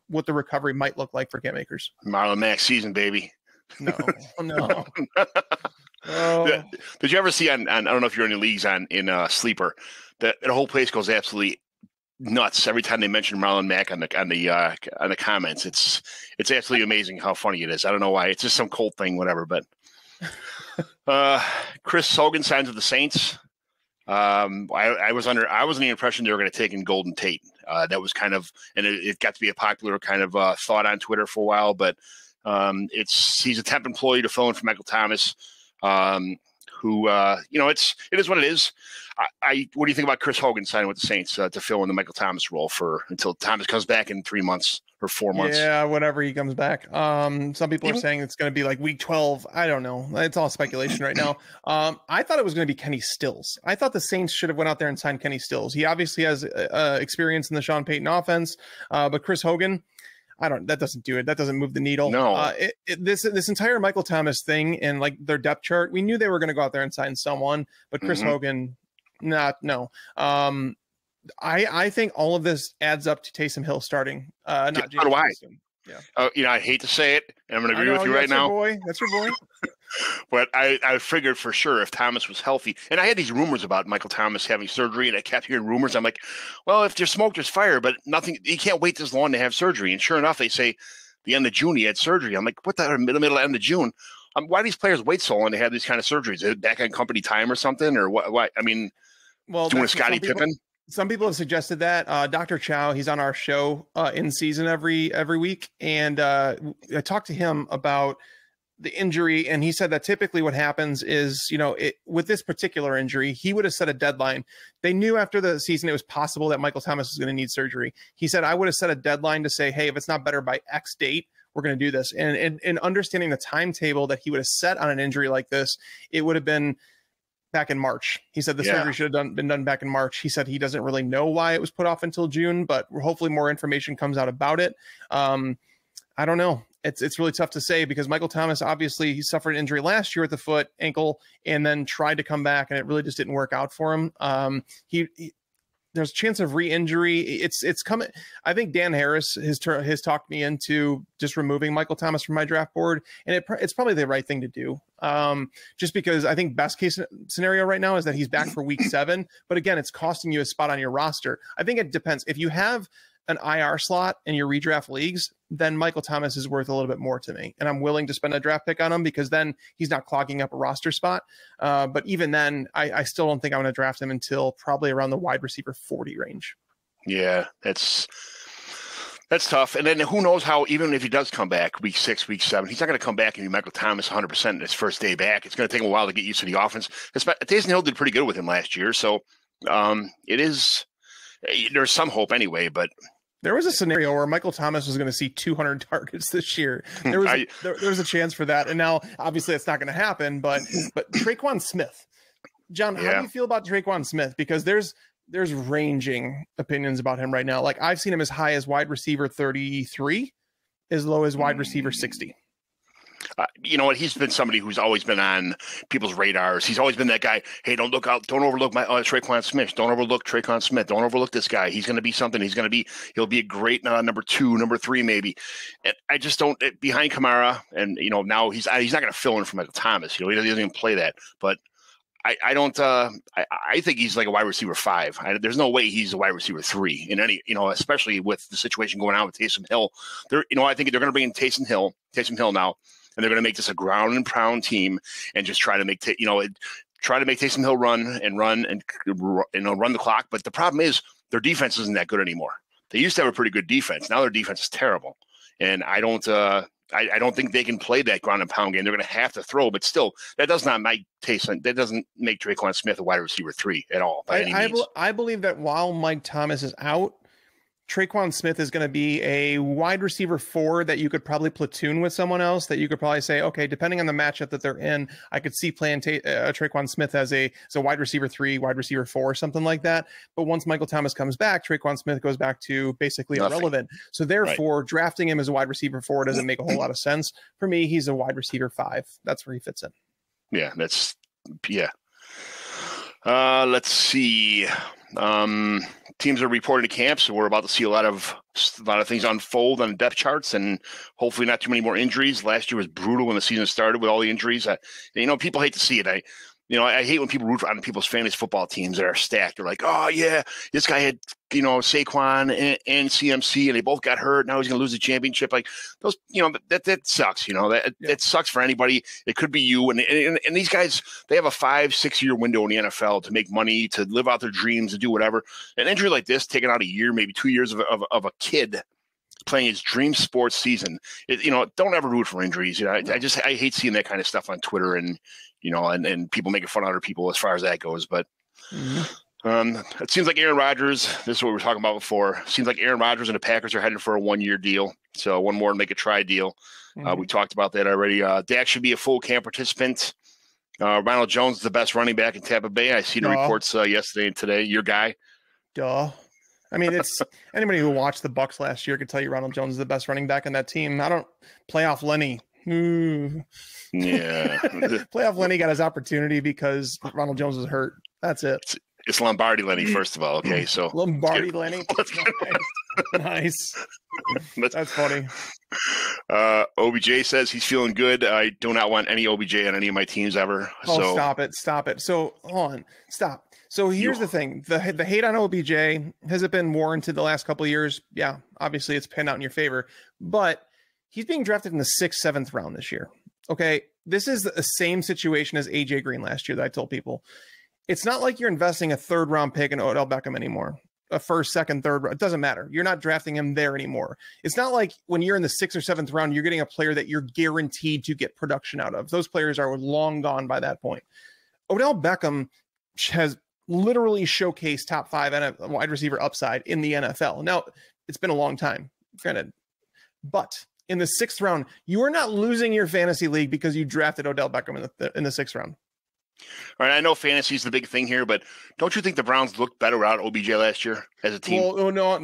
what the recovery might look like for Cam Akers. Marlon Mack season, baby. No. Oh. Did you ever see on I don't know if you're in any leagues in Sleeper, that the whole place goes absolutely nuts every time they mention Marlon Mack on the comments. It's absolutely amazing how funny it is. I don't know why. It's just some cold thing, whatever. But Chris Hogan signs with the Saints. I was under the impression they were going to take in Golden Tate. That was kind of, and it got to be a popular kind of thought on Twitter for a while. But he's a temp employee to fill in for Michael Thomas. Who it is what it is. What do you think about Chris Hogan signing with the Saints to fill in the Michael Thomas role until Thomas comes back in 3 months or 4 months? Yeah, whenever he comes back. Some people are saying it's going to be like week 12. I don't know. It's all speculation right now. I thought it was going to be Kenny Stills. I thought the Saints should have went out there and signed Kenny Stills. He obviously has experience in the Sean Payton offense, but Chris Hogan, that doesn't do it. That doesn't move the needle. No. This entire Michael Thomas thing and like their depth chart, we knew they were going to go out there and sign someone, but Chris Hogan, no. I think all of this adds up to Taysom Hill starting. Not James Winston. Yeah. I hate to say it, and I'm going to agree with you right now. That's your boy. But I figured for sure if Thomas was healthy, and I had these rumors about Michael Thomas having surgery, and I kept hearing rumors. I'm like, well, if there's smoke, there's fire, but nothing. He can't wait this long to have surgery. And sure enough, they say the end of June he had surgery. I'm like, what the middle end of June? Why do these players wait so long to have these kind of surgeries? Is it back on company time or something, or what? I mean, doing a Scottie Pippen. Some people have suggested that. Dr. Chow, he's on our show in season every week, and I talked to him about the injury, and he said that typically what happens is, with this particular injury, he would have set a deadline. They knew after the season it was possible that Michael Thomas was going to need surgery. He said, I would have set a deadline to say, hey, if it's not better by X date, we're going to do this. And understanding the timetable that he would have set on an injury like this, it would have been back in March. He said the surgery should have been done back in March. He said he doesn't really know why it was put off until June, but hopefully more information comes out about it. I don't know. It's really tough to say because Michael Thomas, obviously he suffered an injury last year at the foot, ankle, and then tried to come back and it really just didn't work out for him. There's a chance of re-injury. It's coming. I think Dan Harris has talked me into just removing Michael Thomas from my draft board, and it's probably the right thing to do. Just because I think best case scenario right now is that he's back for week 7, but again, it's costing you a spot on your roster. I think it depends. If you have an IR slot in your redraft leagues, then Michael Thomas is worth a little bit more to me. And I'm willing to spend a draft pick on him because then he's not clogging up a roster spot. But even then, I still don't think I'm going to draft him until probably around the wide receiver 40 range. Yeah, that's tough. And then who knows how, even if he does come back week 6, week 7, he's not going to come back and be Michael Thomas 100% in his first day back. It's going to take him a while to get used to the offense. Taysom Hill did pretty good with him last year. So there's some hope anyway, but there was a scenario where Michael Thomas was going to see 200 targets this year. There was a chance for that. And now obviously it's not going to happen, but Traquan Smith, John, how do you feel about Traquan Smith? Because there's ranging opinions about him right now. Like I've seen him as high as wide receiver 33, as low as wide receiver 60. You know what? He's been somebody who's always been on people's radars. He's always been that guy. Hey, don't overlook Traquan Smith. Don't overlook Traquan Smith. Don't overlook this guy. He's going to be something. He'll be a great number 2, number 3, maybe. And I just don't behind Kamara. And now he's not going to fill in for Michael Thomas. He doesn't even play that. But I don't. I think he's like a wide receiver 5. There's no way he's a wide receiver 3 in any. Especially with the situation going on with Taysom Hill. I think they're going to bring in Taysom Hill now. And they're going to make this a ground and pound team, and just try to make Taysom Hill run and run the clock. But the problem is their defense isn't that good anymore. They used to have a pretty good defense. Now their defense is terrible, and I don't think they can play that ground and pound game. They're going to have to throw, but still, that doesn't make Traquan Smith a wide receiver 3 at all by any means. I believe that while Mike Thomas is out, Traquan Smith is going to be a wide receiver 4 that you could probably platoon with someone else, that you could probably say, okay, depending on the matchup that they're in, I could see playing Traquan Smith as a wide receiver 3, wide receiver 4, something like that. But once Michael Thomas comes back, Traquan Smith goes back to basically irrelevant. So therefore, drafting him as a wide receiver 4 doesn't make a whole lot of sense. For me, he's a wide receiver 5. That's where he fits in. Yeah, let's see. Teams are reporting to camp, so we're about to see a lot of things unfold on the depth charts, and hopefully not too many more injuries. Last year was brutal when the season started with all the injuries. People hate to see it. I hate when people root on people's fantasy football teams that are stacked. They're like, oh yeah, this guy had Saquon and CMC, and they both got hurt. Now he's going to lose the championship. Like those, that sucks. That sucks for anybody. It could be you. And these guys, they have a 5-6 year window in the NFL to make money, to live out their dreams, to do whatever. An injury like this, taking out a year, maybe 2 years of a kid playing his dream sports season. Don't ever root for injuries. I hate seeing that kind of stuff on Twitter and people making fun of other people as far as that goes. But it seems like Aaron Rodgers, this is what we were talking about before, seems like Aaron Rodgers and the Packers are headed for a 1-year deal. So one more to make a try deal. We talked about that already. Dak should be a full camp participant. Ronald Jones is the best running back in Tampa Bay. I see the reports yesterday and today. Your guy. Duh. I mean, it's anybody who watched the Bucs last year could tell you Ronald Jones is the best running back on that team. Playoff Lenny. Yeah. Playoff Lenny got his opportunity because Ronald Jones was hurt. That's it. It's Lombardi Lenny, first of all. Okay, so Lombardi Lenny. Nice. That's funny. OBJ says he's feeling good. I do not want any OBJ on any of my teams ever. Oh, stop it. So hold on, stop. So here's the thing: the hate on OBJ, has it been warranted the last couple of years? Yeah, obviously it's panned out in your favor, but he's being drafted in the 6th, 7th round this year. Okay, this is the same situation as AJ Green last year that I told people. It's not like you're investing a 3rd round pick in Odell Beckham anymore. a first, second, third. It doesn't matter. You're not drafting him there anymore. It's not like when you're in the 6th or 7th round, you're getting a player that you're guaranteed to get production out of. Those players are long gone by that point. Odell Beckham has literally showcased top 5 and a wide receiver upside in the NFL. Now, it's been a long time, granted, but in the 6th round, you are not losing your fantasy league because you drafted Odell Beckham in the 6th round. All right, I know fantasy is the big thing here, but don't you think the Browns looked better without OBJ last year as a team? Well, no,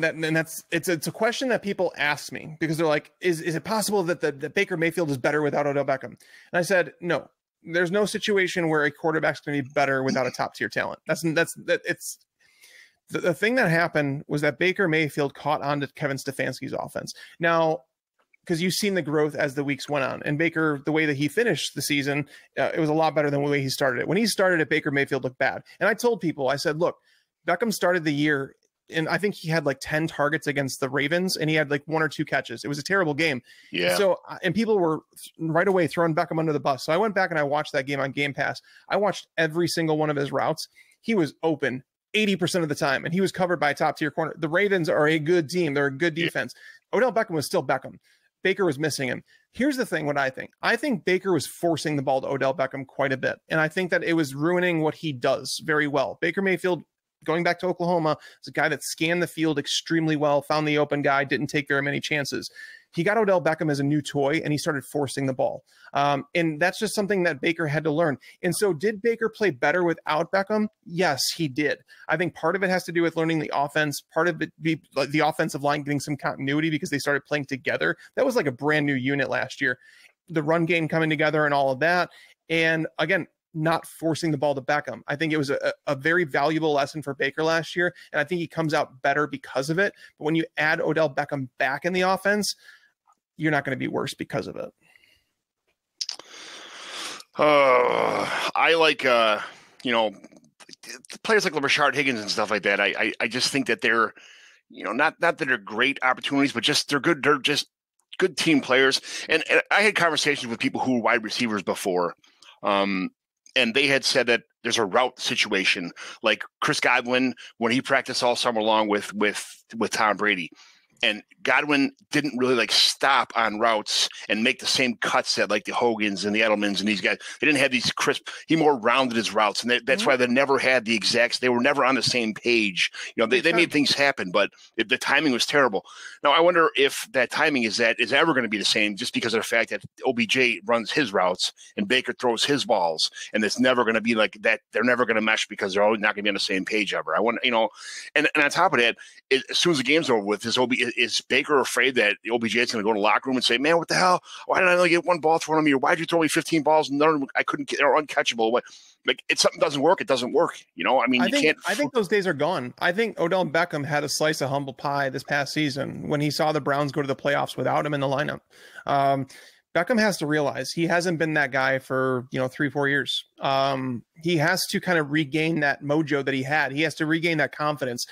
it's a question that people ask me because they're like, is it possible that the Baker Mayfield is better without Odell Beckham? And I said, no. There's no situation where a quarterback's going to be better without a top tier talent. It's the thing that happened was that Baker Mayfield caught on to Kevin Stefanski's offense. Now, because you've seen the growth as the weeks went on, and Baker, the way that he finished the season, it was a lot better than the way he started it. When he started it, Baker Mayfield looked bad. And I told people, I said, look, Beckham started the year, and I think he had like 10 targets against the Ravens, and he had like 1 or 2 catches. It was a terrible game. Yeah. So, and people were right away throwing Beckham under the bus. So I went back and I watched that game on Game Pass. I watched every single one of his routes. He was open 80% of the time, and he was covered by a top tier corner. The Ravens are a good team. They're a good defense. Yeah. Odell Beckham was still Beckham. Baker was missing him. Here's the thing, what I think Baker was forcing the ball to Odell Beckham quite a bit. And I think that it was ruining what he does very well. Baker Mayfield, going back to Oklahoma, is a guy that scanned the field extremely well, found the open guy, didn't take very many chances. He got Odell Beckham as a new toy, and he started forcing the ball. And that's just something that Baker had to learn. And so did Baker play better without Beckham? Yes, he did. I think part of it has to do with learning the offense. Part of it be like the offensive line getting some continuity because they started playing together. That was like a brand new unit last year. The run game coming together and all of that. And again, not forcing the ball to Beckham. I think it was a very valuable lesson for Baker last year, and I think he comes out better because of it. But when you add Odell Beckham back in the offense, you're not going to be worse because of it. I like, players like Rashard Higgins and stuff like that. I just think that they're, not that they're great opportunities, but just they're good. They're just good team players. And I had conversations with people who were wide receivers before. And they had said that there's a route situation, like Chris Godwin, when he practiced all summer long with Tom Brady. And Godwin didn't really stop on routes and make the same cuts that like the Hogans and the Edelmans and these guys. They didn't have these crisp. He more rounded his routes, and that's why they never had the exacts. They were never on the same page. They made things happen, but the timing was terrible. Now I wonder if that timing is ever going to be the same, just because of the fact that OBJ runs his routes and Baker throws his balls, and it's never going to be like that. They're never going to mesh because they're always not going to be on the same page ever. I want and on top of that, as soon as the game's over with, is Baker afraid that OBJ is going to go to the locker room and say, "Man, what the hell? Why did I only get 1 ball thrown at me? Or why did you throw me 15 balls and none of them I couldn't get? They're uncatchable." What? If something doesn't work, it doesn't work. I think those days are gone. I think Odell Beckham had a slice of humble pie this past season when he saw the Browns go to the playoffs without him in the lineup. Beckham has to realize he hasn't been that guy for 3-4 years. He has to kind of regain that mojo that he had. He has to regain that confidence.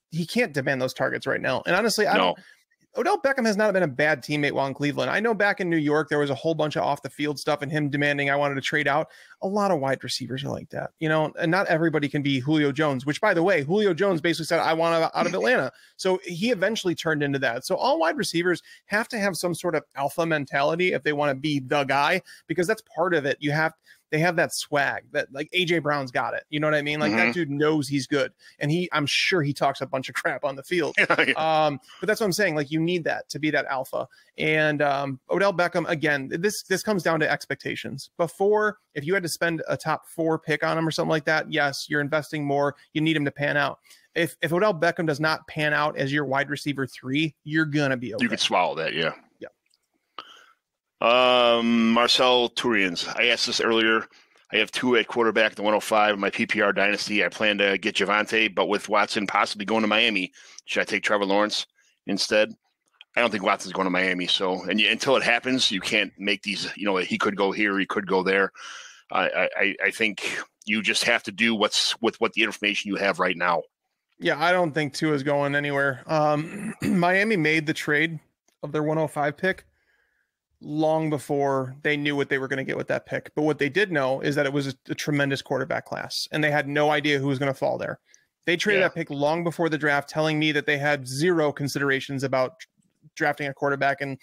He can't demand those targets right now. And honestly, Odell Beckham has not been a bad teammate while in Cleveland. I know back in New York, there was a whole bunch of off the field stuff and him demanding I wanted to trade out. A lot of wide receivers are like that, and not everybody can be Julio Jones, which, by the way, Julio Jones basically said, I want out of Atlanta. So he eventually turned into that. So all wide receivers have to have some sort of alpha mentality if they want to be the guy, because that's part of it. They have that swag that like AJ Brown's got it. You know what I mean? Like that dude knows he's good. And I'm sure he talks a bunch of crap on the field. But that's what I'm saying. Like you need that to be that alpha. And Odell Beckham, again, this comes down to expectations. Before, if you had to spend a top 4 pick on him or something like that, yes, you're investing more. You need him to pan out. If Odell Beckham does not pan out as your wide receiver 3, you're going to be okay. You could swallow that. Yeah. Marcel Turians. I asked this earlier. I have 2 at quarterback, the 105 in my PPR dynasty. I plan to get Javonte, but with Watson possibly going to Miami, should I take Trevor Lawrence instead? I don't think Watson's going to Miami. So, until it happens, you can't make these. He could go here, he could go there. I think you just have to do what's with what the information you have right now. Yeah, I don't think Tua is going anywhere. Miami made the trade of their 105 pick long before they knew what they were going to get with that pick. But what they did know is that it was a tremendous quarterback class, and they had no idea who was going to fall there. They traded that pick long before the draft, telling me that they had zero considerations about drafting a quarterback and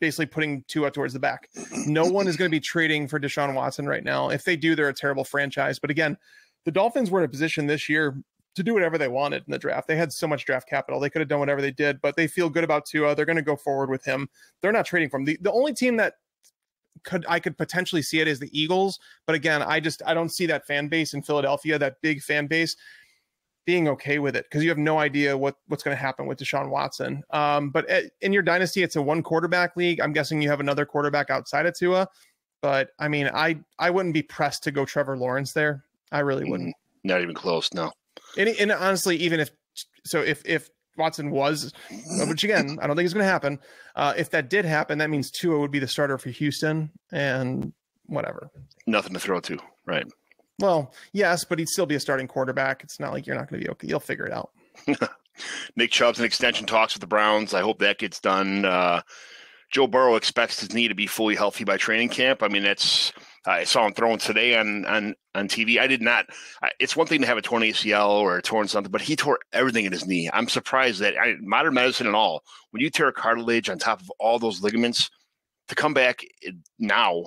basically putting Tua towards the back. No one is going to be trading for Deshaun Watson right now. If they do, they're a terrible franchise. But again, the Dolphins were in a position this year to do whatever they wanted in the draft. They had so much draft capital. They could have done whatever they did, but they feel good about Tua. They're going to go forward with him. They're not trading for him. The only team that I could potentially see it is the Eagles. But again, I don't see that fan base in Philadelphia, that big fan base, being okay with it, because you have no idea what's going to happen with Deshaun Watson. But in your dynasty, it's a one quarterback league. I'm guessing you have another quarterback outside of Tua. But I mean, I wouldn't be pressed to go Trevor Lawrence there. I really wouldn't. Not even close. No. And honestly, even if Watson was, which again, I don't think it's going to happen. If that did happen, that means Tua would be the starter for Houston, and whatever. Nothing to throw to, right? Well, yes, but he'd still be a starting quarterback. It's not like you're not going to be okay. You'll figure it out. Nick Chubb's in extension talks with the Browns. I hope that gets done. Joe Burrow expects his knee to be fully healthy by training camp. I mean, I saw him throwing today on TV. I did not. It's one thing to have a torn ACL or a torn something, but he tore everything in his knee. I'm surprised that modern medicine and all, when you tear a cartilage on top of all those ligaments, to come back now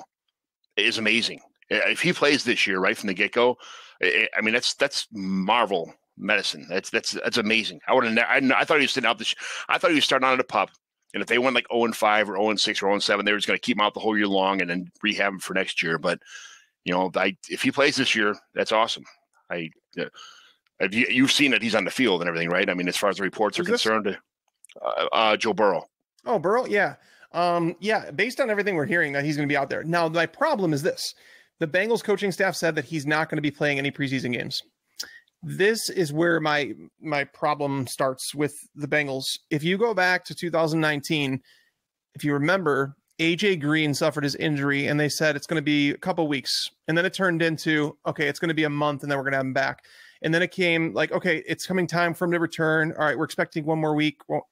is amazing. If he plays this year right from the get-go, I mean, that's Marvel medicine. That's amazing. I thought he was sitting out I thought he was starting out at a pup. And if they went like 0-5 or 0-6 or 0-7, they were just going to keep him out the whole year long and then rehab him for next year. But, if he plays this year, that's awesome. You've seen that he's on the field and everything, right? I mean, as far as the reports are concerned, Joe Burrow. Oh, Burrow? Yeah. Based on everything we're hearing, that he's going to be out there. Now, my problem is this. The Bengals coaching staff said that he's not going to be playing any preseason games. This is where my problem starts with the Bengals. If you go back to 2019, if you remember, AJ Green suffered his injury and they said it's going to be a couple weeks. And then it turned into, okay, it's going to be a month and then we're going to have him back. And then it came like, okay, it's coming time for him to return. All right, we're expecting one more week. Well,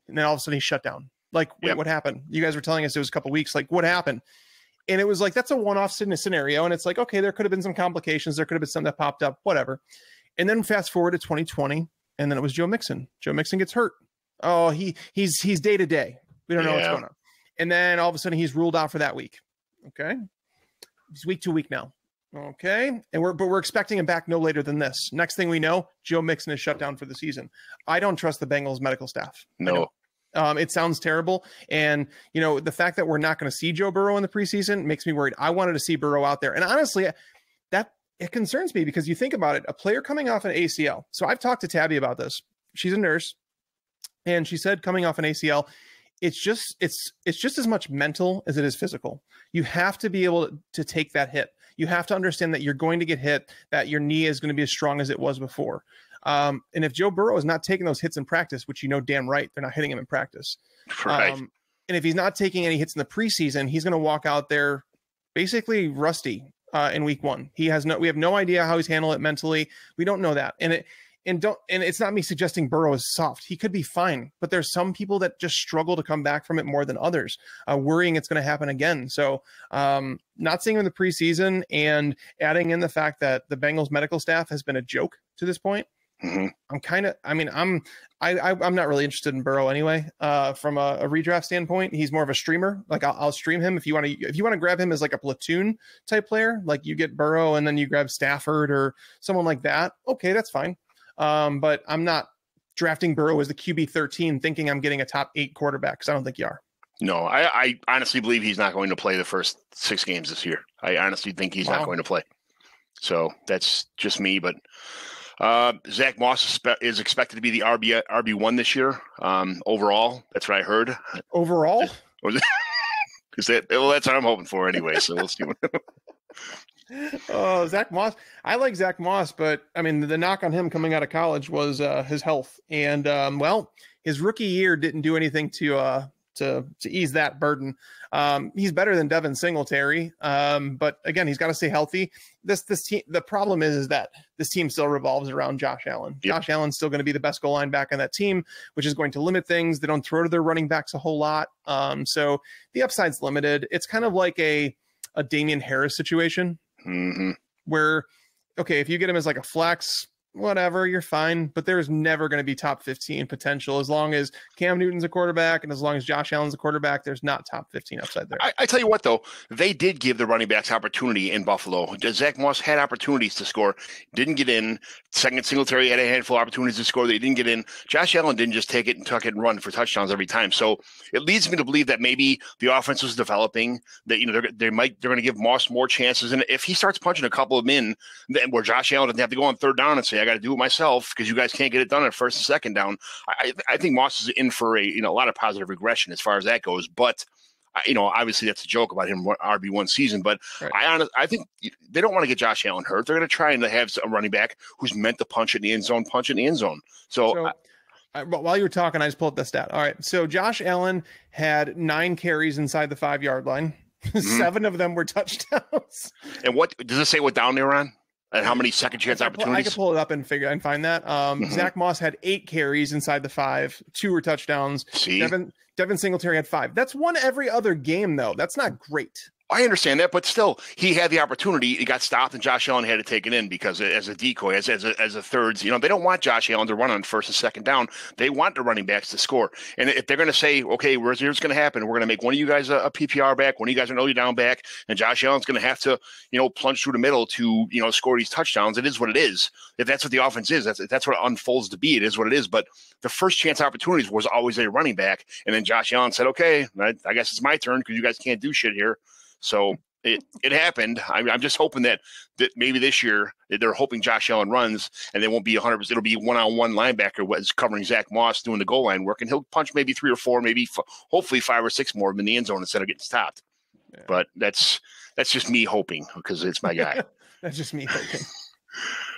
and then all of a sudden he shut down. Like, wait, what happened? You guys were telling us it was a couple weeks. Like, what happened? And it was like, that's a one-off scenario. And it's like, okay, there could have been some complications. There could have been something that popped up, whatever. And then fast forward to 2020, and then it was Joe Mixon. Joe Mixon gets hurt. Oh, he's day to day. We don't know what's going on. And then all of a sudden he's ruled out for that week. Okay. He's week to week now. Okay. And we're expecting him back no later than this. Next thing we know, Joe Mixon is shut down for the season. I don't trust the Bengals medical staff. No. It sounds terrible. And, the fact that we're not going to see Joe Burrow in the preseason makes me worried. I wanted to see Burrow out there. And honestly, it concerns me because you think about it, a player coming off an ACL. So I've talked to Tabby about this. She's a nurse. And she said coming off an ACL, it's just as much mental as it is physical. You have to be able to take that hit. You have to understand that you're going to get hit, that your knee is going to be as strong as it was before. And if Joe Burrow is not taking those hits in practice, which damn right, they're not hitting him in practice. Right. And if he's not taking any hits in the preseason, he's going to walk out there basically rusty in week one. We have no idea how he's handled it mentally. We don't know that. And it's not me suggesting Burrow is soft. He could be fine, but there's some people that just struggle to come back from it more than others, worrying it's going to happen again. So not seeing him in the preseason and adding in the fact that the Bengals medical staff has been a joke to this point. Mm-hmm. I'm not really interested in Burrow anyway. From a redraft standpoint, he's more of a streamer. Like I'll stream him if you want to grab him as like a platoon type player. Like you get Burrow and then you grab Stafford or someone like that. Okay, that's fine. But I'm not drafting Burrow as the QB 13, thinking I'm getting a top 8 quarterback, because I don't think you are. No, I honestly believe he's not going to play the first 6 games this year. I honestly think he's not going to play. So that's just me, but. Zach Moss is expected to be the RB1 this year. Overall, that's what I heard. Overall? That's what I'm hoping for anyway. So we'll see. Oh, Zach Moss. I like Zach Moss, but I mean, the knock on him coming out of college was his health. And his rookie year didn't do anything to ease that burden. He's better than Devin Singletary. But again, he's got to stay healthy. This team, the problem is that this team still revolves around Josh Allen. Yep. Josh Allen's still going to be the best goal line back on that team, which is going to limit things. They don't throw to their running backs a whole lot. So the upside's limited. It's kind of like a Damian Harris situation, mm-hmm. where, okay, if you get him as like a flex, whatever, you're fine. But there's never going to be top 15 potential as long as Cam Newton's a quarterback and as long as Josh Allen's a quarterback. There's not top 15 upside there. I tell you what, though, they did give the running backs opportunity in Buffalo. Zach Moss had opportunities to score, didn't get in. Second Singletary had a handful of opportunities to score. They didn't get in. Josh Allen didn't just take it and tuck it and run for touchdowns every time. So it leads me to believe that maybe the offense was developing. That they're going to give Moss more chances, and if he starts punching a couple of them in, then where Josh Allen doesn't have to go on third down and say I got to do it myself because you guys can't get it done at first and second down. I think Moss is in for a lot of positive regression as far as that goes, but. Obviously that's a joke about him RB1 season, but right. I think they don't want to get Josh Allen hurt. They're going to try and have a running back who's meant to punch it in the end zone, So while you were talking, I just pulled up the stat. All right. So Josh Allen had 9 carries inside the 5-yard line. Mm-hmm. 7 of them were touchdowns. And what does it say what down they were on? And how many second chance opportunities? I could pull it up and find that. Zach Moss had 8 carries inside the 5, 2 were touchdowns. See? Devin Singletary had 5. That's one every other game, though. That's not great. I understand that, but still, he had the opportunity. He got stopped, and Josh Allen had to take it in because as a decoy, as a thirds. They don't want Josh Allen to run on first and second down. They want the running backs to score. And if they're going to say, okay, here's what's going to happen. We're going to make one of you guys a PPR back, one of you guys an OU down back, and Josh Allen's going to have to, plunge through the middle to, score these touchdowns. It is what it is. If that's what the offense is, that's what it unfolds to be. It is what it is. But the first chance opportunities was always a running back. And then Josh Allen said, okay, I guess it's my turn because you guys can't do shit here. So it happened. I'm just hoping that maybe this year they're hoping Josh Allen runs and they won't be 100%. It'll be one-on-one linebacker was covering Zach Moss doing the goal line work, and he'll punch maybe 3 or 4, maybe hopefully 5 or 6 more in the end zone instead of getting stopped. Yeah. But that's just me hoping because it's my guy. That's just me hoping.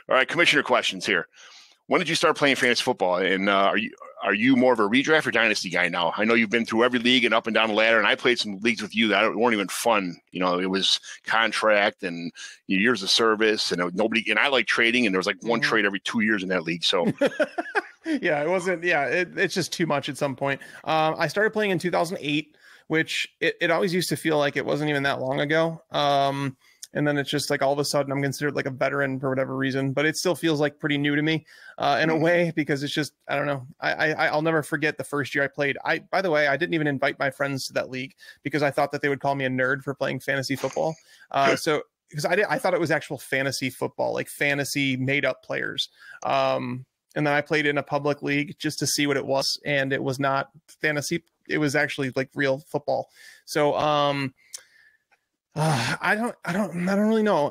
All right, commissioner questions here. When did you start playing fantasy football? And are you more of a redraft or dynasty guy now? I know you've been through every league and up and down the ladder, and I played some leagues with you that weren't even fun. It was contract and years of service, and nobody. And I like trading, and there was like one trade every 2 years in that league. So, yeah, it wasn't. Yeah, it's just too much at some point. I started playing in 2008, which it always used to feel like it wasn't even that long ago. And then it's just like all of a sudden I'm considered like a veteran for whatever reason, but it still feels like pretty new to me in a way because it's just, I don't know. I'll never forget the first year I played. By the way, I didn't even invite my friends to that league because I thought that they would call me a nerd for playing fantasy football. Because I thought it was actual fantasy football, like fantasy made up players. And then I played in a public league just to see what it was. And it was not fantasy. It was actually like real football. So, I don't really know.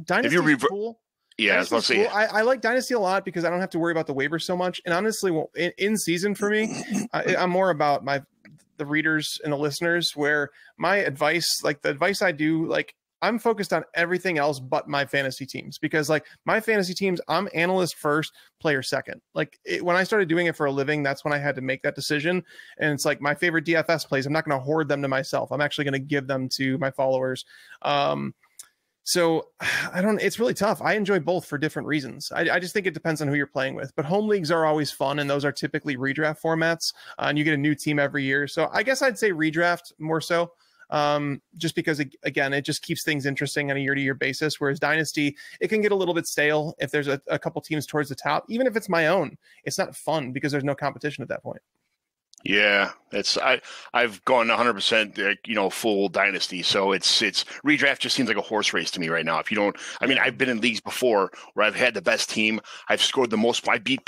Dynasty is cool. Yeah, I was about to say. Cool. I like Dynasty a lot because I don't have to worry about the waivers so much. And honestly, in season for me, I'm more about the readers and the listeners. Where my advice, like the advice I do, like I'm focused on everything else but my fantasy teams because like my fantasy teams, I'm analyst first, player second. Like when I started doing it for a living, that's when I had to make that decision. And it's like my favorite DFS plays, I'm not going to hoard them to myself. I'm actually going to give them to my followers. So it's really tough. I enjoy both for different reasons. I just think it depends on who you're playing with, but home leagues are always fun. And those are typically redraft formats and you get a new team every year. So I guess I'd say redraft more so. Just because again, it just keeps things interesting on a year-to-year basis. Whereas Dynasty, it can get a little bit stale if there's a couple teams towards the top. Even if it's my own, it's not fun because there's no competition at that point. Yeah, I've gone 100%, full dynasty. So it's redraft just seems like a horse race to me right now. If you don't, I've been in leagues before where I've had the best team. I've scored the most. I beat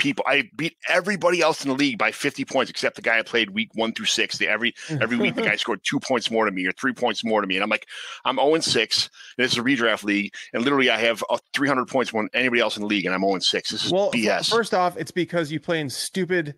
everybody else in the league by 50 points, except the guy I played week 1 through 6. Every week the guy scored 2 points more than me or 3 points more than me. And I'm like, I'm 0-6. This is a redraft league. And literally I have 300 points more than anybody else in the league. And I'm 0-6. This is BS. First off, it's because you play in stupid.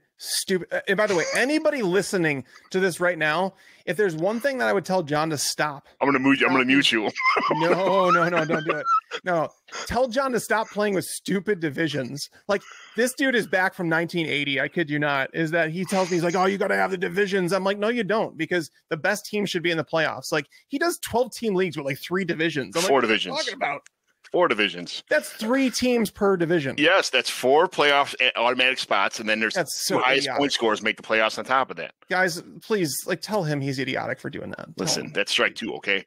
And by the way, anybody listening to this right now, if there's one thing that I would tell John to stop, I'm going to mute you. No, don't do it. No, tell John to stop playing with stupid divisions. Like this dude is back from 1980. I kid you not. Is that he tells me he's like, oh, you got to have the divisions. I'm like, no, you don't, because the best team should be in the playoffs. Like he does 12 team leagues with like 3 divisions. I'm 4 like, divisions. What are you talking about? 4 divisions. That's 3 teams per division. Yes, that's 4 playoff automatic spots, and then there's so highest idiotic. point scorers make the playoffs on top of that. Guys, please, tell him he's idiotic for doing that. Listen, that's strike 2, okay?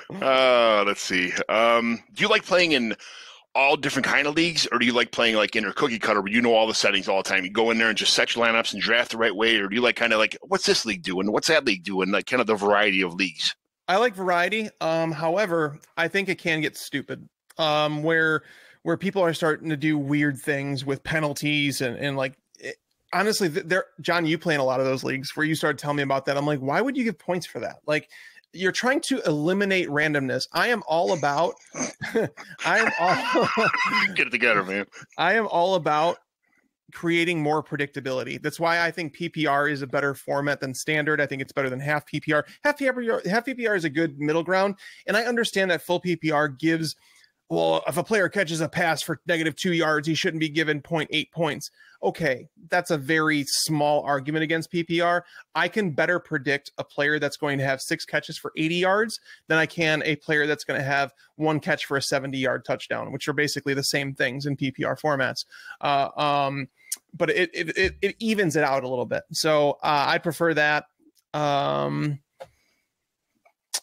Let's see. Do you like playing in all different kind of leagues, or do you like playing like in a cookie cutter where you know all the settings all the time? You go in there and just set your lineups and draft the right way, or do you like kind of like what's this league doing? What's that league doing? Like kind of the variety of leagues. I like variety. However, I think it can get stupid. Where people are starting to do weird things with penalties and like honestly, there, John, you play in a lot of those leagues where you started telling me about that. I'm like, why would you give points for that? Like, you're trying to eliminate randomness. I am all about. Get it together, man. I am all about creating more predictability. That's why I think PPR is a better format than standard. I think it's better than half PPR. Half PPR is a good middle ground, and I understand that full PPR gives. Well, if a player catches a pass for -2 yards, he shouldn't be given 0.8 points. Okay, that's a very small argument against PPR. I can better predict a player that's going to have 6 catches for 80 yards than I can a player that's going to have 1 catch for a 70-yard touchdown, which are basically the same things in PPR formats. But it evens it out a little bit. So I prefer that.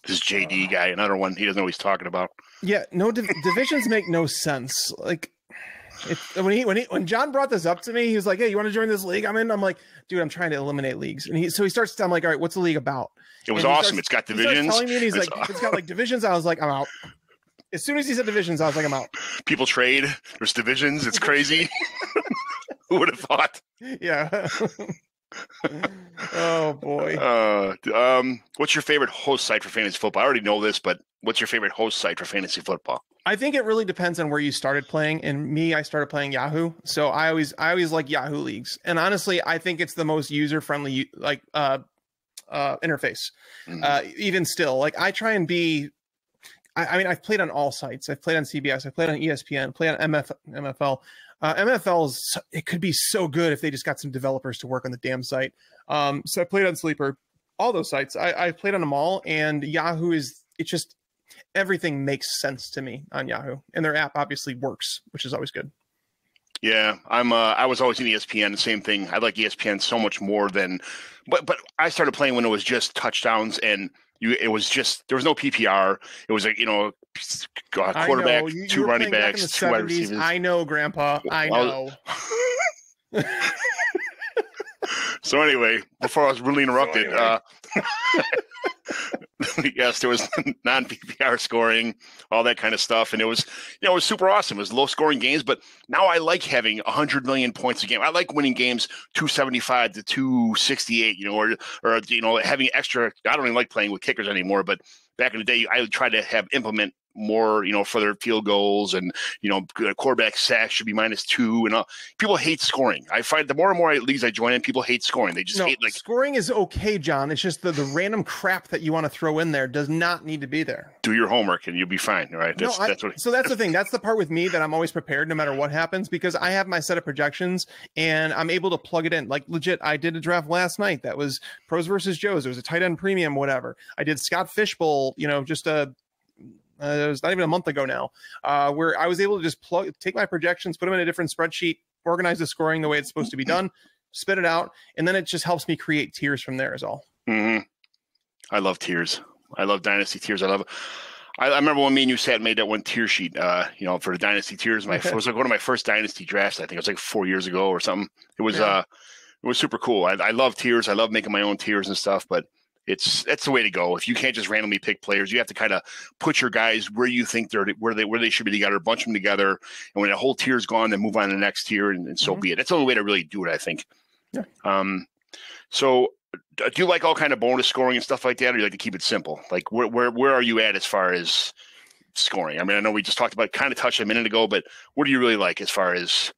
This JD guy, another one he doesn't know what he's talking about. Yeah, no, divisions make no sense. Like when John brought this up to me, he was like, "Hey, you want to join this league I'm in?" I'm like, "Dude, I'm trying to eliminate leagues." And he starts. I'm like, "All right, what's the league about?" It was awesome. It's got divisions. He telling me, and he's like, "It's got like divisions." I was like, "I'm out." As soon as he said divisions, I was like, "I'm out." People trade. There's divisions. It's crazy. Who would have thought? Yeah. Oh boy. What's your favorite host site for fantasy football? I already know this, but what's your favorite host site for fantasy football? I think it really depends on where you started playing. And me, I started playing Yahoo, so I always like Yahoo leagues. And honestly, I think it's the most user friendly like interface. Even still, like I try and be. I mean, I've played on all sites. I've played on CBS. I've played on ESPN. Played on MFL. MFL's it could be so good if they just got some developers to work on the damn site. So I played on Sleeper, all those sites. I played on them all, and Yahoo it's just everything makes sense to me on Yahoo, and their app obviously works, which is always good. Yeah, I was always in ESPN. The same thing. I like ESPN so much more than, but I started playing when it was just touchdowns and. It was just there was no PPR. It was like quarterback, two running backs, 2 wide receivers. I know, Grandpa. I know. So anyway, before I was really interrupted, yes, there was non-PPR scoring, all that kind of stuff, and it was super awesome. It was low scoring games, but now I like having 100 million points a game. I like winning games 275 to 268, or having extra. I don't even like playing with kickers anymore, but back in the day, I would try to implement more, for their field goals and, quarterback sacks should be -2 and all. People hate scoring. I find the more and more leagues I join in, people hate scoring. They just hate scoring is okay, John. It's just the random crap that you want to throw in there does not need to be there. Do your homework and you'll be fine. Right. So that's the thing. That's the part with me that I'm always prepared no matter what happens, because I have my set of projections and I'm able to plug it in. Like legit, I did a draft last night that was pros versus Joes. It was a tight end premium, whatever. I did Scott Fishbowl, just it was not even a month ago now, where I was able to just take my projections, put them in a different spreadsheet, organize the scoring the way it's supposed to be done, spit it out, and then it just helps me create tiers from there is all. Mm-hmm. I love tiers. I love dynasty tiers. I remember when me and you sat and made that one tier sheet, for the dynasty tiers. It was like one of my first dynasty drafts. I think it was like 4 years ago or something. It was super cool. I love tiers. I love making my own tiers and stuff, but that's the way to go. If you can't just randomly pick players, you have to kind of put your guys where you think where they should be together, bunch them together, and when a whole tier is gone, then move on to the next tier, and so be it. That's the only way to really do it, I think. Yeah. So do you like all kind of bonus scoring and stuff like that, or do you like to keep it simple? Like where are you at as far as scoring? I mean, I know we just talked about kind of touched a minute ago, but what do you really like as far as?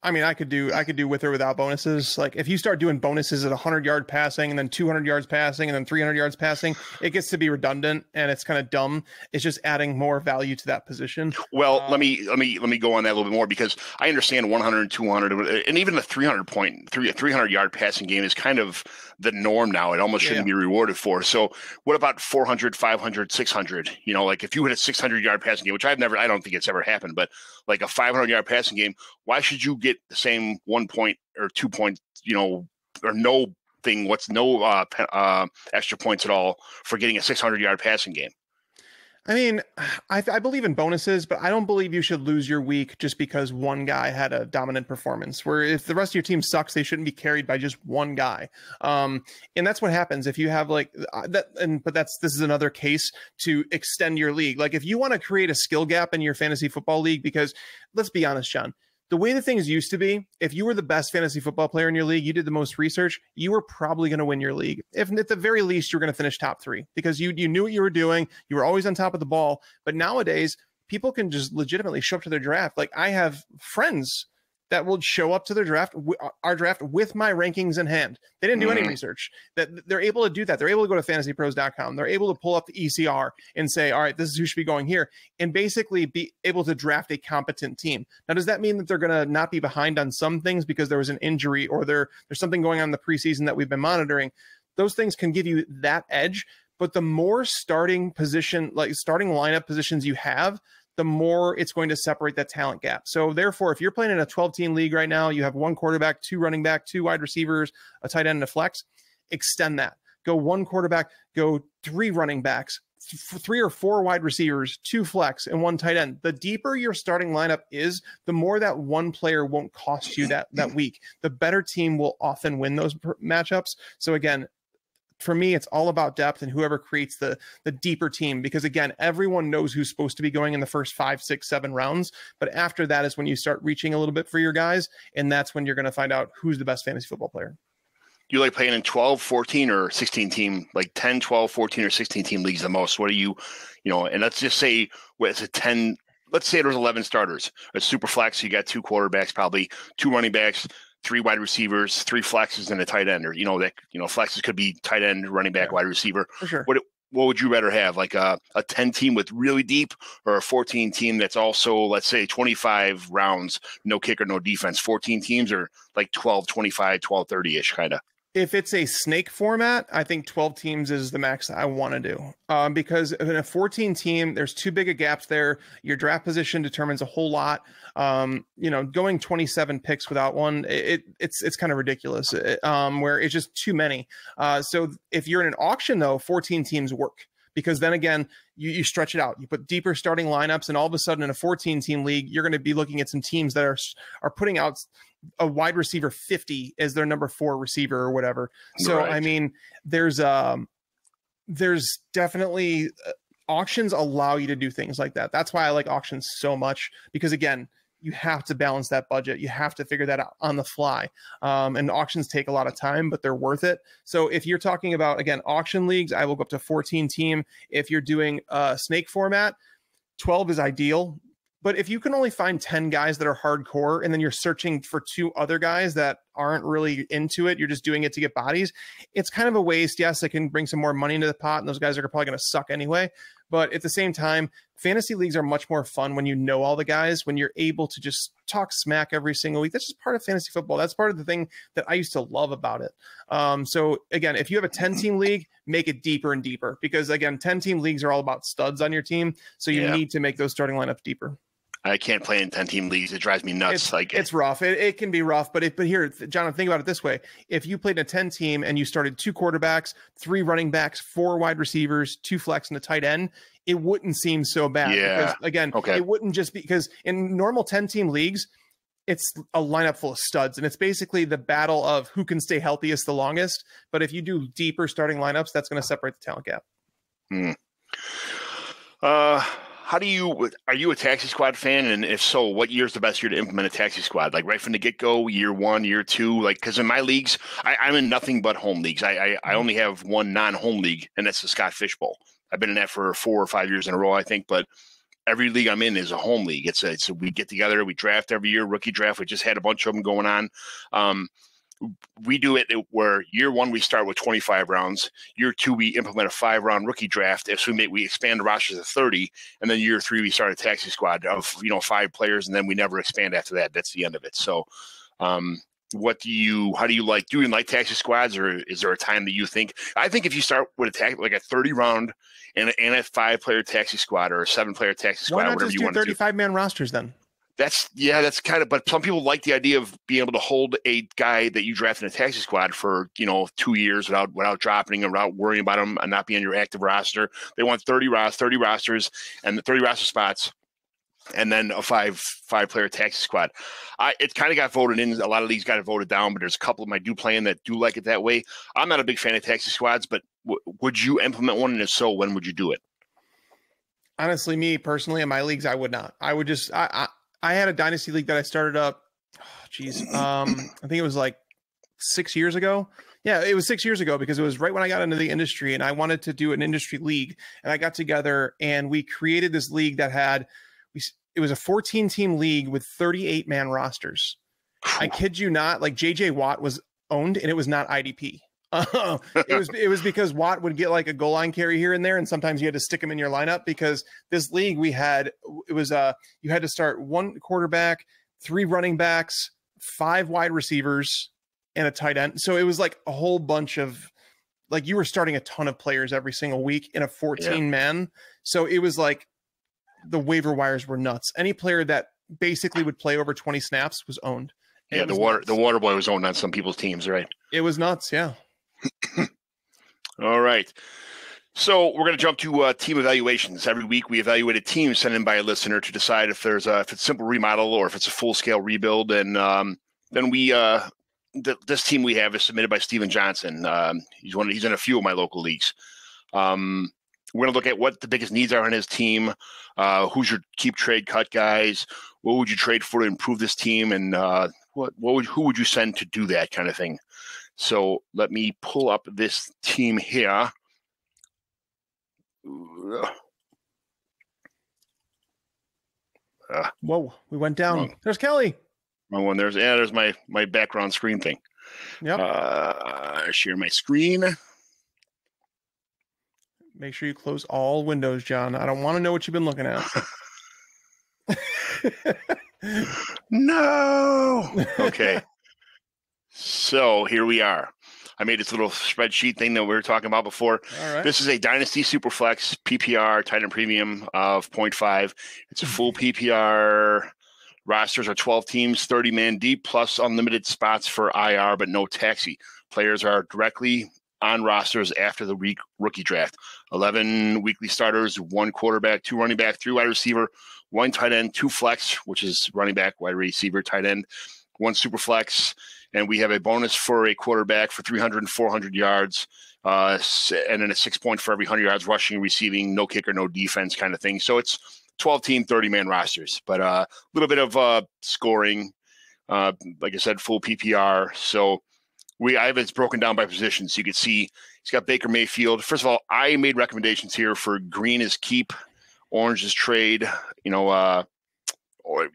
I mean, I could do with or without bonuses. Like if you start doing bonuses at 100-yard passing and then 200 yards passing and then 300 yards passing, it gets to be redundant and it's kind of dumb. It's just adding more value to that position. Well, let me go on that a little bit more, because I understand 100 and 200 and even the 300-yard passing game is kind of the norm now. It almost shouldn't be rewarded for. So what about 400, 500, 600? Like if you hit a 600-yard passing game, which I don't think it's ever happened, but like a 500-yard passing game, why should you get the same 1 point or 2 points, or no thing? What's no extra points at all for getting a 600-yard passing game? I mean, I believe in bonuses, but I don't believe you should lose your week just because one guy had a dominant performance. Where if the rest of your team sucks, they shouldn't be carried by just one guy. And that's what happens if you have like that. But this is another case to extend your league. Like if you want to create a skill gap in your fantasy football league, because let's be honest, John, the way the things used to be, if you were the best fantasy football player in your league, you did the most research, you were probably going to win your league. If at the very least, you're going to finish top 3 because you knew what you were doing. You were always on top of the ball. But nowadays, people can just legitimately show up to their draft. Like I have friends that will show up to their draft, our draft, with my rankings in hand. They didn't do any research. That they're able to do that. They're able to go to fantasypros.com. They're able to pull up the ECR and say, all right, this is who should be going here, and basically be able to draft a competent team. Now, does that mean that they're going to not be behind on some things because there was an injury or there's something going on in the preseason that we've been monitoring? Those things can give you that edge, but the more starting lineup positions you have, the more it's going to separate that talent gap. So therefore, if you're playing in a 12-team league right now, you have 1 quarterback, 2 running back, 2 wide receivers, a tight end, and a flex, extend that. Go 1 quarterback, go 3 running backs, 3 or 4 wide receivers, 2 flex, and 1 tight end. The deeper your starting lineup is, the more that one player won't cost you that week. The better team will often win those matchups. So again, for me, it's all about depth and whoever creates the deeper team, because again, everyone knows who's supposed to be going in the first 5, 6, 7 rounds. But after that is when you start reaching a little bit for your guys. And that's when you're going to find out who's the best fantasy football player. You like playing in 12, 14, or 16 team, like 10, 12, 14, or 16 team leagues the most? What are you, and let's just say it's a 10, let's say there's 11 starters, a super flex. You got 2 quarterbacks, probably 2 running backs, 3 wide receivers, 3 flexes, and a tight end, or flexes could be tight end, running back, wide receiver. For sure. What would you rather have, like a 10 team with really deep, or a 14 team that's also, let's say, 25 rounds, no kicker, no defense? 14 teams, or like 12, 25, 12, 30-ish kind of? If it's a snake format, I think 12 teams is the max I want to do. Because in a 14 team, there's too big a gaps there. Your draft position determines a whole lot. Going 27 picks without one, it's kind of ridiculous. Where it's just too many. So if you're in an auction, though, 14 teams work. Because then again, you stretch it out. You put deeper starting lineups, and all of a sudden in a 14-team league, you're going to be looking at some teams that are putting out a wide receiver 50 as their number 4 receiver or whatever. So, right. I mean, there's definitely auctions allow you to do things like that. That's why I like auctions so much, because again, you have to balance that budget. You have to figure that out on the fly. And auctions take a lot of time, but they're worth it. So if you're talking about, again, auction leagues, I will go up to 14 team. If you're doing a snake format, 12 is ideal. But if you can only find 10 guys that are hardcore, and then you're searching for 2 other guys that aren't really into it, you're just doing it to get bodies, it's kind of a waste. Yes, it can bring some more money into the pot, and those guys are probably going to suck anyway. But at the same time, fantasy leagues are much more fun when you know all the guys, when you're able to just talk smack every single week. That's just part of fantasy football. That's part of the thing that I used to love about it. So again, if you have a 10-team league, make it deeper and deeper, because again, 10-team leagues are all about studs on your team. So you need to make those starting lineups deeper. I can't play in 10-team leagues. It drives me nuts. It's rough. It can be rough, but here, John, think about it this way. If you played in a 10-team and you started 2 quarterbacks, 3 running backs, 4 wide receivers, 2 flex, and a tight end, it wouldn't seem so bad. Yeah. Because, again, it wouldn't just be, because in normal 10-team leagues, it's a lineup full of studs, and it's basically the battle of who can stay healthiest the longest. But if you do deeper starting lineups, that's going to separate the talent gap. Are you a taxi squad fan? And if so, what year is the best year to implement a taxi squad? Like right from the get-go, year 1, year 2? Like, because in my leagues, I'm in nothing but home leagues. I only have one non-home league, and that's the Scott Fish Bowl. I've been in that for 4 or 5 years in a row, I think. But every league I'm in is a home league. It's we get together, we draft every year, rookie draft. We just had a bunch of them going on. We do it where year 1 we start with 25 rounds. Year 2 we implement a 5-round rookie draft. If we expand the rosters to 30, and then year 3 we start a taxi squad of 5 players, and then we never expand after that. That's the end of it. So, how do you like? Do you like taxi squads, or is there a time that you think? I think if you start with like a 30-round and a 5-player taxi squad, or a 7-player taxy squad, why not whatever just you do want to do. 35-man rosters then? That's kind of, but some people like the idea of being able to hold a guy that you draft in a taxi squad for, 2 years without dropping him, without worrying about him and not being on your active roster. They want 30 rosters and the 30 roster spots, and then a five-player taxi squad. It kind of got voted in. A lot of these got voted down, but there's a couple of them I do play in that do like it that way. I'm not a big fan of taxi squads, but would you implement one? And if so, when would you do it? Honestly, me personally, in my leagues, I would not. I would just, I had a dynasty league that I started up. I think it was like 6 years ago. Yeah, it was 6 years ago because it was right when I got into the industry and I wanted to do an industry league. And I got together and we created this league that had, it was a 14-team league with 38-man rosters. I kid you not, like JJ Watt was owned and it was not IDP. It was because Watt would get like a goal line carry here and there, and sometimes you had to stick him in your lineup because this league you had to start 1 quarterback, 3 running backs, 5 wide receivers, and a tight end. So it was like a whole bunch of, like, you were starting a ton of players every single week in a 14-man. So it was like the waiver wires were nuts. Any player that basically would play over 20 snaps was owned. Yeah, the water boy was owned on some people's teams, right? It was nuts, yeah. All right. So we're going to jump to team evaluations. Every week we evaluate a team sent in by a listener to decide if it's a simple remodel or if it's a full-scale rebuild. And then this team we have is submitted by Steven Johnson. He's in a few of my local leagues. We're going to look at what the biggest needs are on his team. Who's your keep, trade, cut guys? What would you trade for to improve this team? And who would you send to do that kind of thing? So let me pull up this team here. Whoa, we went down. Wrong. There's Kelly. Wrong one. There's my background screen thing. Yep. Share my screen. Make sure you close all windows, John. I don't want to know what you've been looking at. No. Okay. So here we are. I made this little spreadsheet thing that we were talking about before. All right. This is a Dynasty Superflex PPR tight end premium of 0.5. It's a full PPR. Rosters are 12 teams, 30-man deep, plus unlimited spots for IR, but no taxi. Players are directly on rosters after the rookie draft. 11 weekly starters, 1 quarterback, 2 running back, 3 wide receiver, 1 tight end, 2 flex, which is running back, wide receiver, tight end, 1 super flex. And we have a bonus for a quarterback for 300 and 400 yards, and then a 6 point for every 100 yards rushing, receiving, no kicker, no defense kind of thing. So it's 12-team, 30-man rosters, but a little bit of scoring. Like I said, full PPR. So I have it broken down by position, so you can see he's got Baker Mayfield. First of all, I made recommendations here for green is keep, orange is trade, or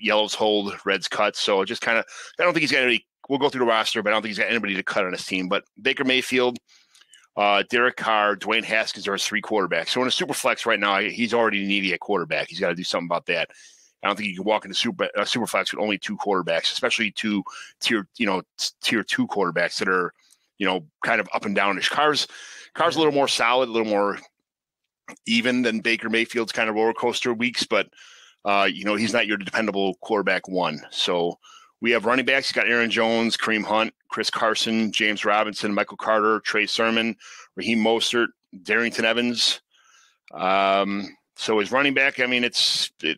yellow's hold, red's cut. So just kind of, I don't think he's got any. We'll go through the roster, but I don't think he's got anybody to cut on his team. But Baker Mayfield, Derek Carr, Dwayne Haskins are his 3 quarterbacks. So in a super flex right now, he's already needy at quarterback. He's got to do something about that. I don't think you can walk into super flex with only 2 quarterbacks, especially 2 tier 2 quarterbacks that are, kind of up and downish. Carr's a little more solid, a little more even than Baker Mayfield's kind of roller coaster weeks, but he's not your dependable quarterback 1. So we have running backs. He's got Aaron Jones, Kareem Hunt, Chris Carson, James Robinson, Michael Carter, Trey Sermon, Raheem Mostert, Darrington Evans. So his running back,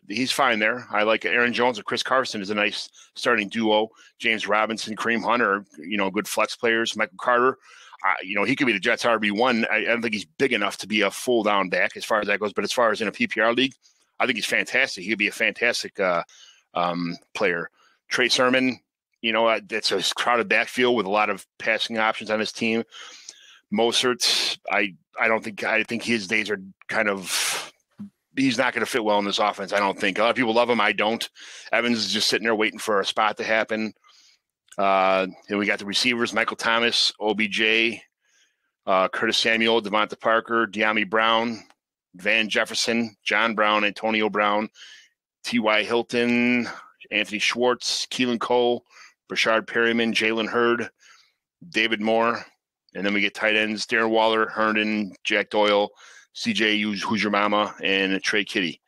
he's fine there. I like Aaron Jones and Chris Carson is a nice starting duo. James Robinson, Kareem Hunt are, good flex players. Michael Carter, he could be the Jets RB1. I don't think he's big enough to be a full down back as far as that goes. But as far as in a PPR league, I think he's fantastic. He could be a fantastic player. Trey Sermon, that's a crowded backfield with a lot of passing options on his team. Mostert, I think his days are he's not going to fit well in this offense. I don't think. A lot of people love him. I don't. Evans is just sitting there waiting for a spot to happen. And we got the receivers, Michael Thomas, OBJ, Curtis Samuel, Devonta Parker, De'Ami Brown, Van Jefferson, John Brown, Antonio Brown, T.Y. Hilton, Anthony Schwartz, Keelan Cole, Brashard Perryman, Jalen Hurd, David Moore. And then we get tight ends, Darren Waller, Herndon, Jack Doyle, CJ Who's Your Mama, and Trey Kitty.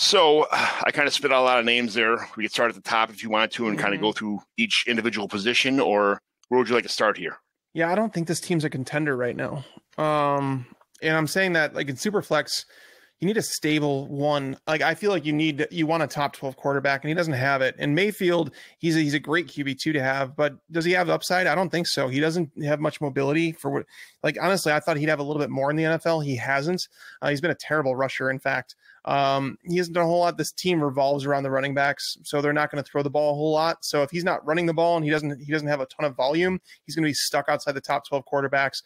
So I kind of spit out a lot of names there. We could start at the top if you want to and kind of go through each individual position, or where would you like to start here? Yeah, I don't think this team's a contender right now. And I'm saying that like in Superflex, you need a stable one. Like I feel like you want a top 12 quarterback, and he doesn't have it. And Mayfield, he's a great QB2 to have, but does he have upside? I don't think so. He doesn't have much mobility for what. Like honestly, I thought he'd have a little bit more in the NFL. He hasn't. He's been a terrible rusher. In fact, he hasn't done a whole lot. This team revolves around the running backs, so they're not going to throw the ball a whole lot. So if he's not running the ball and he doesn't have a ton of volume, he's going to be stuck outside the top 12 quarterbacks.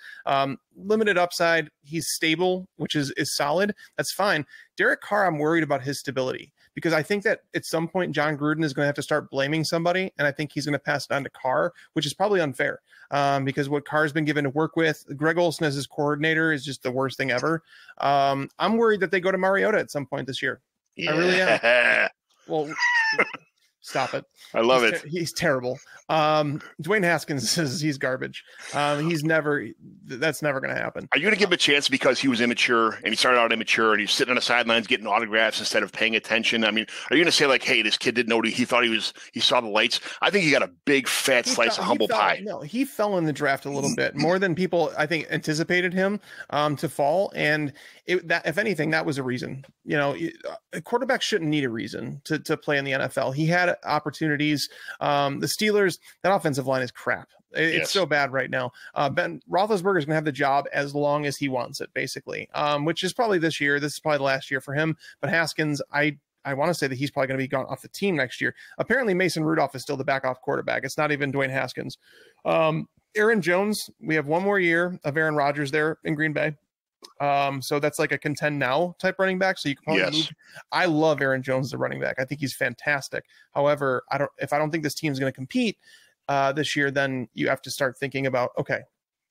Limited upside. He's stable, which is solid. That's fine. Derek Carr, I'm worried about his stability because I think that at some point John Gruden is going to have to start blaming somebody, and I think he's going to pass it on to Carr, which is probably unfair because what Carr's been given to work with, Greg Olson as his coordinator is just the worst thing ever. I'm worried that they go to Mariota at some point this year. Yeah. I really am. Well, stop it. I love it. He's terrible. Dwayne Haskins says he's garbage. That's never going to happen. Are you going to give him a chance because he was immature and he started out immature and he's sitting on the sidelines getting autographs instead of paying attention? I mean, are you going to say like, hey, this kid didn't know what he thought he saw the lights? I think he got a big fat slice of humble pie. No, he fell in the draft a little bit more than people I think anticipated him to fall. And if anything, that was a reason. You know, a quarterback shouldn't need a reason to play in the NFL. He had opportunities. The Steelers, that offensive line is crap. It's so bad right now. Ben Roethlisberger is going to have the job as long as he wants it, basically, which is probably this year. This is probably the last year for him. But Haskins, I want to say that he's probably going to be gone off the team next year. Apparently, Mason Rudolph is still the backup quarterback. It's not even Dwayne Haskins. Aaron Jones, we have one more year of Aaron Rodgers there in Green Bay. So that's like a contend now type running back. So you can probably move. I love Aaron Jones, the running back. I think he's fantastic. However, if I don't think this team is going to compete this year, then you have to start thinking about, okay,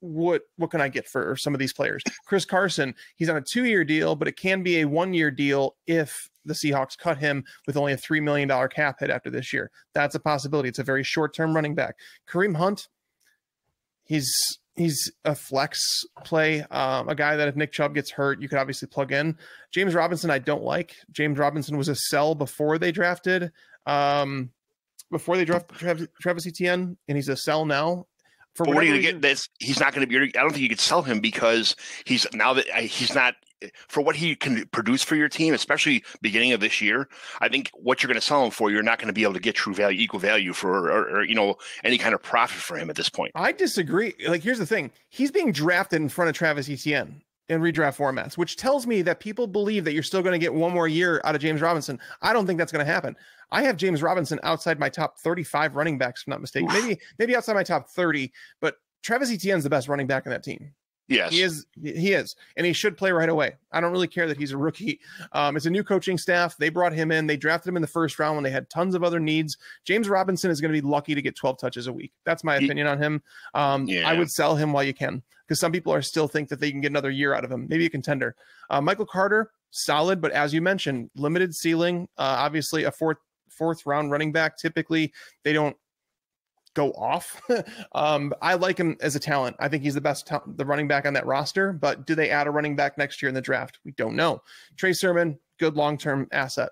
what can I get for some of these players? Chris Carson, he's on a 2-year deal, but it can be a 1-year deal if the Seahawks cut him with only a $3 million cap hit after this year. That's a possibility. It's a very short-term running back. Kareem Hunt, he's a flex play, a guy that if Nick Chubb gets hurt, you could obviously plug in. James Robinson, I don't like. James Robinson was a sell before they drafted Travis Etienne, and he's a sell now. But what are you going to get? This he's not going to be. I don't think you could sell him because he's not for what he can produce for your team, especially beginning of this year. I think what you're going to sell him for, you're not going to be able to get true value, equal value for, or any kind of profit for him at this point. I disagree. Like, here's the thing: he's being drafted in front of Travis Etienne in redraft formats, which tells me that people believe that you're still going to get one more year out of James Robinson. I don't think that's going to happen. I have James Robinson outside my top 35 running backs, if I'm not mistaken. Maybe outside my top 30, but Travis Etienne's the best running back in that team. Yes, he is, and he should play right away. I don't really care that he's a rookie. It's a new coaching staff. They brought him in. They drafted him in the first round when they had tons of other needs. James Robinson is going to be lucky to get 12 touches a week. That's my opinion on him. I would sell him while you can, because some people are still think that they can get another year out of him. Maybe a contender. Michael Carter, solid, but as you mentioned, limited ceiling. Obviously, a fourth round running back. Typically, they don't go off. I like him as a talent. I think he's the best the running back on that roster, but do they add a running back next year in the draft? We don't know. Trey Sermon, good long-term asset.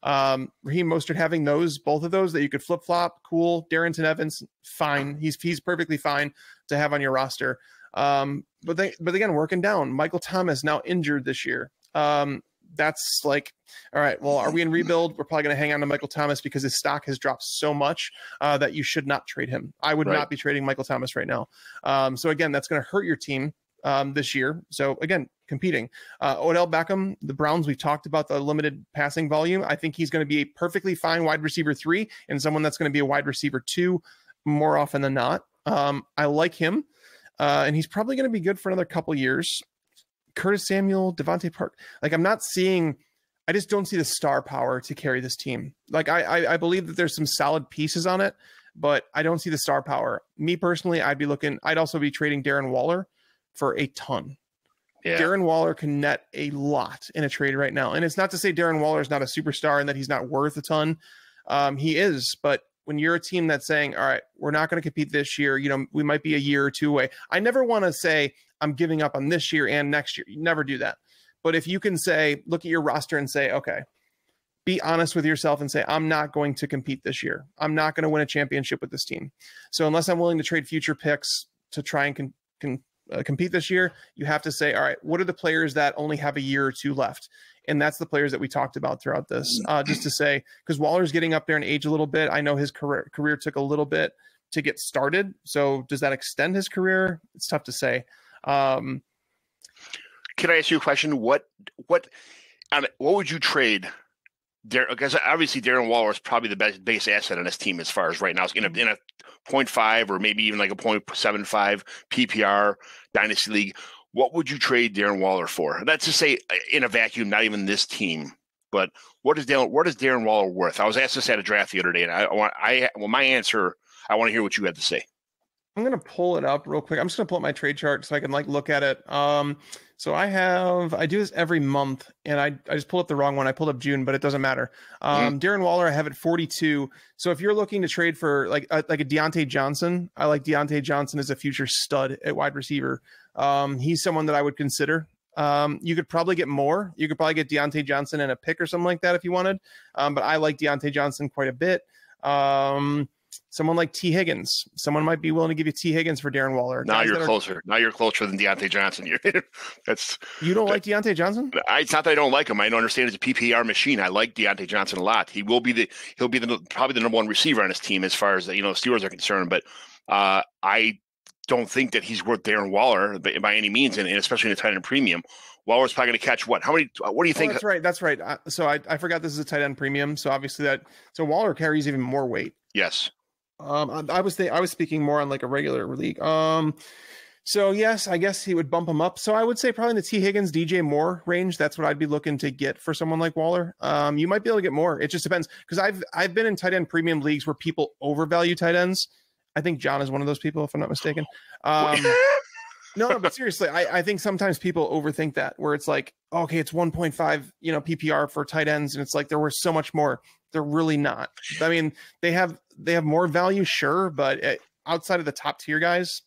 Raheem Mostert, having both of those that you could flip-flop, cool. Darrington Evans, fine. He's perfectly fine to have on your roster. But again, working down. Michael Thomas now injured this year. That's like, all right, well, are we in rebuild? We're probably going to hang on to Michael Thomas because his stock has dropped so much that you should not trade him. I would not be trading Michael Thomas right now. So again, that's going to hurt your team this year. So again, competing. Odell Beckham, the Browns, we've talked about the limited passing volume. I think he's going to be a perfectly fine wide receiver 3 and someone that's going to be a wide receiver 2 more often than not. I like him, and he's probably going to be good for another couple years. Curtis Samuel, Devontae Park. Like, I just don't see the star power to carry this team. Like, I believe that there's some solid pieces on it, but I don't see the star power. Me personally, I'd also be trading Darren Waller for a ton. Yeah. Darren Waller can net a lot in a trade right now. And it's not to say Darren Waller is not a superstar and that he's not worth a ton. He is, but when you're a team that's saying, all right, we're not going to compete this year, we might be a year or two away. I never want to say I'm giving up on this year and next year. You never do that. But if you can look at your roster and say, okay, be honest with yourself and say, I'm not going to compete this year. I'm not going to win a championship with this team. So unless I'm willing to trade future picks to try and compete this year, you have to say, all right, what are the players that only have a year or two left? And that's the players that we talked about throughout this, just to say, because Waller's getting up there in age a little bit. I know his career took a little bit to get started. So does that extend his career? It's tough to say. Can I ask you a question? What would you trade? Because obviously Darren Waller is probably the biggest asset on this team as far as right now. It's in a 0.5 or maybe even like a 0.75 PPR dynasty league. What would you trade Darren Waller for? That's to say, in a vacuum, not even this team, but what is Darren Waller worth? I was asked this at a draft the other day, and my answer, I want to hear what you had to say. I'm gonna pull it up real quick. I'm just gonna pull up my trade chart so I can look at it. So I do this every month, and I just pulled up the wrong one. I pulled up June, but it doesn't matter. Darren Waller, I have at 42. So if you're looking to trade for like a Deontay Johnson, I like Deontay Johnson as a future stud at wide receiver. He's someone that I would consider. You could probably get more. You could probably get Deontay Johnson and a pick or something like that if you wanted. But I like Deontay Johnson quite a bit. Someone like T. Higgins. Someone might be willing to give you T. Higgins for Darren Waller. Now you're closer. Now you're closer than Deontay Johnson. You don't like Deontay Johnson? It's not that I don't like him. I don't understand. It's a PPR machine. I like Deontay Johnson a lot. He'll be probably the number one receiver on his team as far as Steelers are concerned. But I don't think that he's worth Darren Waller by any means, and especially in a tight end premium. Waller's probably going to catch what? How many? What do you think? That's right. So I forgot this is a tight end premium. So obviously Waller carries even more weight. Yes. I was speaking more on like a regular league. So yes, I guess he would bump him up. So I would say probably in the T. Higgins, DJ Moore range. That's what I'd be looking to get for someone like Waller. You might be able to get more. It just depends, because I've been in tight end premium leagues where people overvalue tight ends. I think John is one of those people, if I'm not mistaken. No, but seriously, I think sometimes people overthink that, where it's like, okay, it's 1.5, PPR for tight ends, and it's like there was so much more. They're really not. I mean, they have more value, sure, but outside of the top tier guys,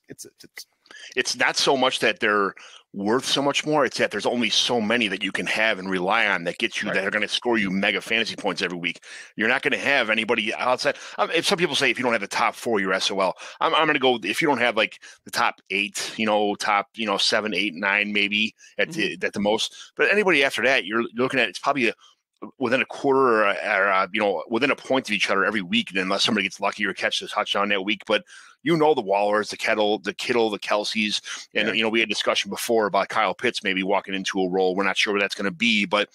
it's not so much that they're worth so much more. It's that there's only so many that you can have and rely on that get you that are going to score you mega fantasy points every week. You're not going to have anybody outside. If some people say if you don't have the top 4, you're SOL. I'm going to go if you don't have like the top 8, top 7, 8, 9 maybe at the most. But anybody after that, you're looking at it's probably within a quarter or within a point of each other every week, unless somebody gets lucky or catches a touchdown that week. But the Wallers, the Kittle, the Kelseys, and we had discussion before about Kyle Pitts maybe walking into a role. We're not sure where that's going to be, but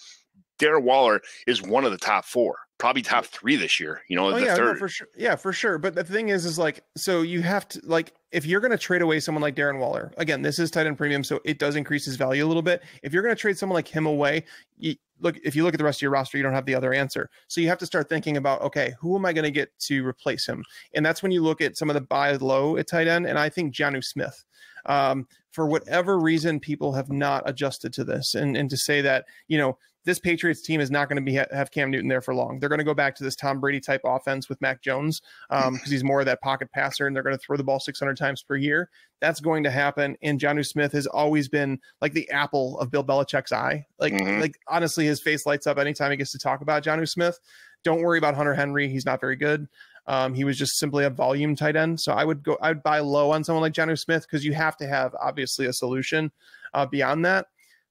Darren Waller is one of the top 4, probably top 3 this year. Third. No, for sure. Yeah, for sure. But the thing is like, so you have to if you're going to trade away someone like Darren Waller, again, this is tight end premium, so it does increase his value a little bit. If you're going to trade someone like him away, if you look at the rest of your roster, you don't have the other answer. So you have to start thinking about, okay, who am I going to get to replace him? And that's when you look at some of the buy low at tight end. And I think Jonnu Smith, for whatever reason, people have not adjusted to this. And to say that, this Patriots team is not going to have Cam Newton there for long. They're going to go back to this Tom Brady type offense with Mac Jones because he's more of that pocket passer, and they're going to throw the ball 600 times per year. That's going to happen. And Jonnu Smith has always been like the apple of Bill Belichick's eye. Like honestly, his face lights up anytime he gets to talk about Jonnu Smith. Don't worry about Hunter Henry. He's not very good. He was just simply a volume tight end. So I would buy low on someone like Jonnu Smith, because you have to have obviously a solution beyond that.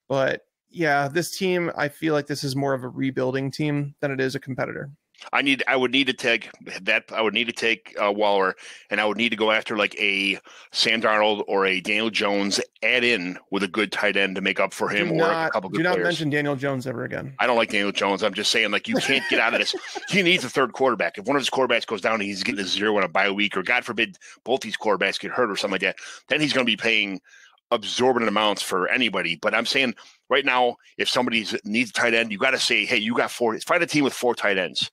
But yeah, this team, I feel like this is more of a rebuilding team than it is a competitor. I would need to take Waller, and I would need to go after like a Sam Darnold or a Daniel Jones, add in with a good tight end to make up for him, or a couple good players. Do not mention Daniel Jones ever again. I don't like Daniel Jones. I'm just saying, like, you can't get out of this. He needs a third quarterback. If one of his quarterbacks goes down and he's getting a 0 on a bye week, or God forbid both these quarterbacks get hurt or something like that, then he's going to be paying absorbent amounts for anybody. But I'm saying right now, if somebody needs a tight end, you got to say, hey, you got 4. Find a team with 4 tight ends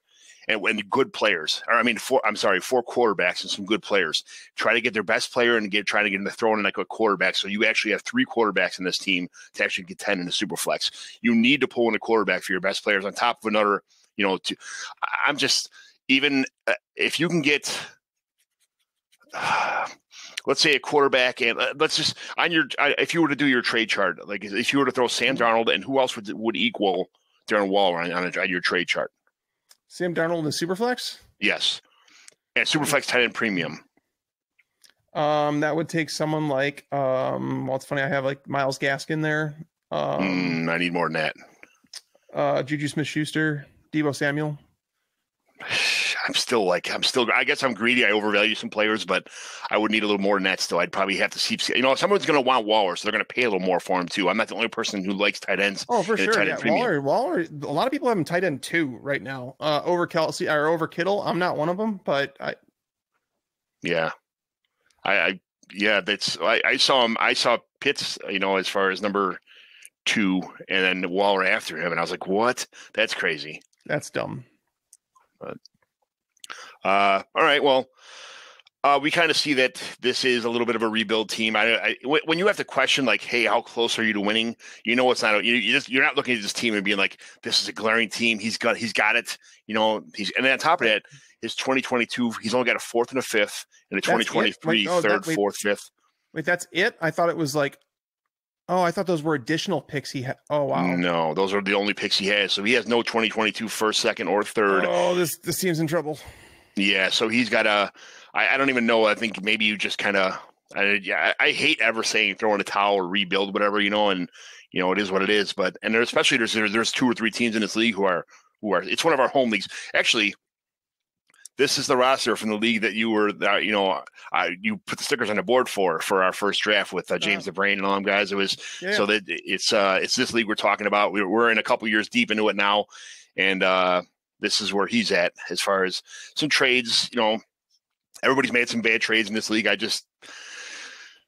and good players. Or 4 quarterbacks and some good players. Try to get their best player and try to get them to throw in like a quarterback. So you actually have 3 quarterbacks in this team to actually get 10 in the super flex. You need to pull in a quarterback for your best players on top of another. I'm just even if you can get. Let's say a quarterback, and let's just if you were to do your trade chart, like if you were to throw Sam Darnold, and who else would equal Darren Waller on your trade chart? Sam Darnold in the Superflex? Yes. And Superflex tight end premium. That would take someone like, well, it's funny. I have like Myles Gaskin there. I need more than that. Juju Smith-Schuster, Deebo Samuel. I guess I'm greedy. I overvalue some players, but I would need a little more than that still. I'd probably have to see, someone's going to want Waller, so they're going to pay a little more for him too. I'm not the only person who likes tight ends. Oh, for sure. Yeah. Waller, a lot of people have him tight end 2 right now, over Kelsey or over Kittle. I'm not one of them, but I saw him. I saw Pitts, as far as number 2 and then Waller after him. And I was like, what? That's crazy. That's dumb. But, all right. Well, we kind of see that this is a little bit of a rebuild team. When you have to question like, hey, how close are you to winning? It's not, you're not looking at this team and being like, this is a glaring team. He's got it. And then on top of that, his 2022, he's only got a 4th and a 5th, and a 2023 3rd, 4th, 5th. Wait, that's it? I thought it was like, I thought those were additional picks he had. Oh, wow. No, those are the only picks he has. So he has no 2022 1st, 2nd, or 3rd. Oh, this team's in trouble. Yeah, so he's got I don't even know. I think maybe you just kind of I hate ever saying throw in a towel or rebuild, whatever, and it is what it is. But especially there's 2 or 3 teams in this league who are it's one of our home leagues. Actually, this is the roster from the league that you were, you put the stickers on the board for our first draft with James DeBrain and all them guys. It was so that it's this league we're talking about. We're in a couple years deep into it now, and this is where he's at as far as some trades. Everybody's made some bad trades in this league. I just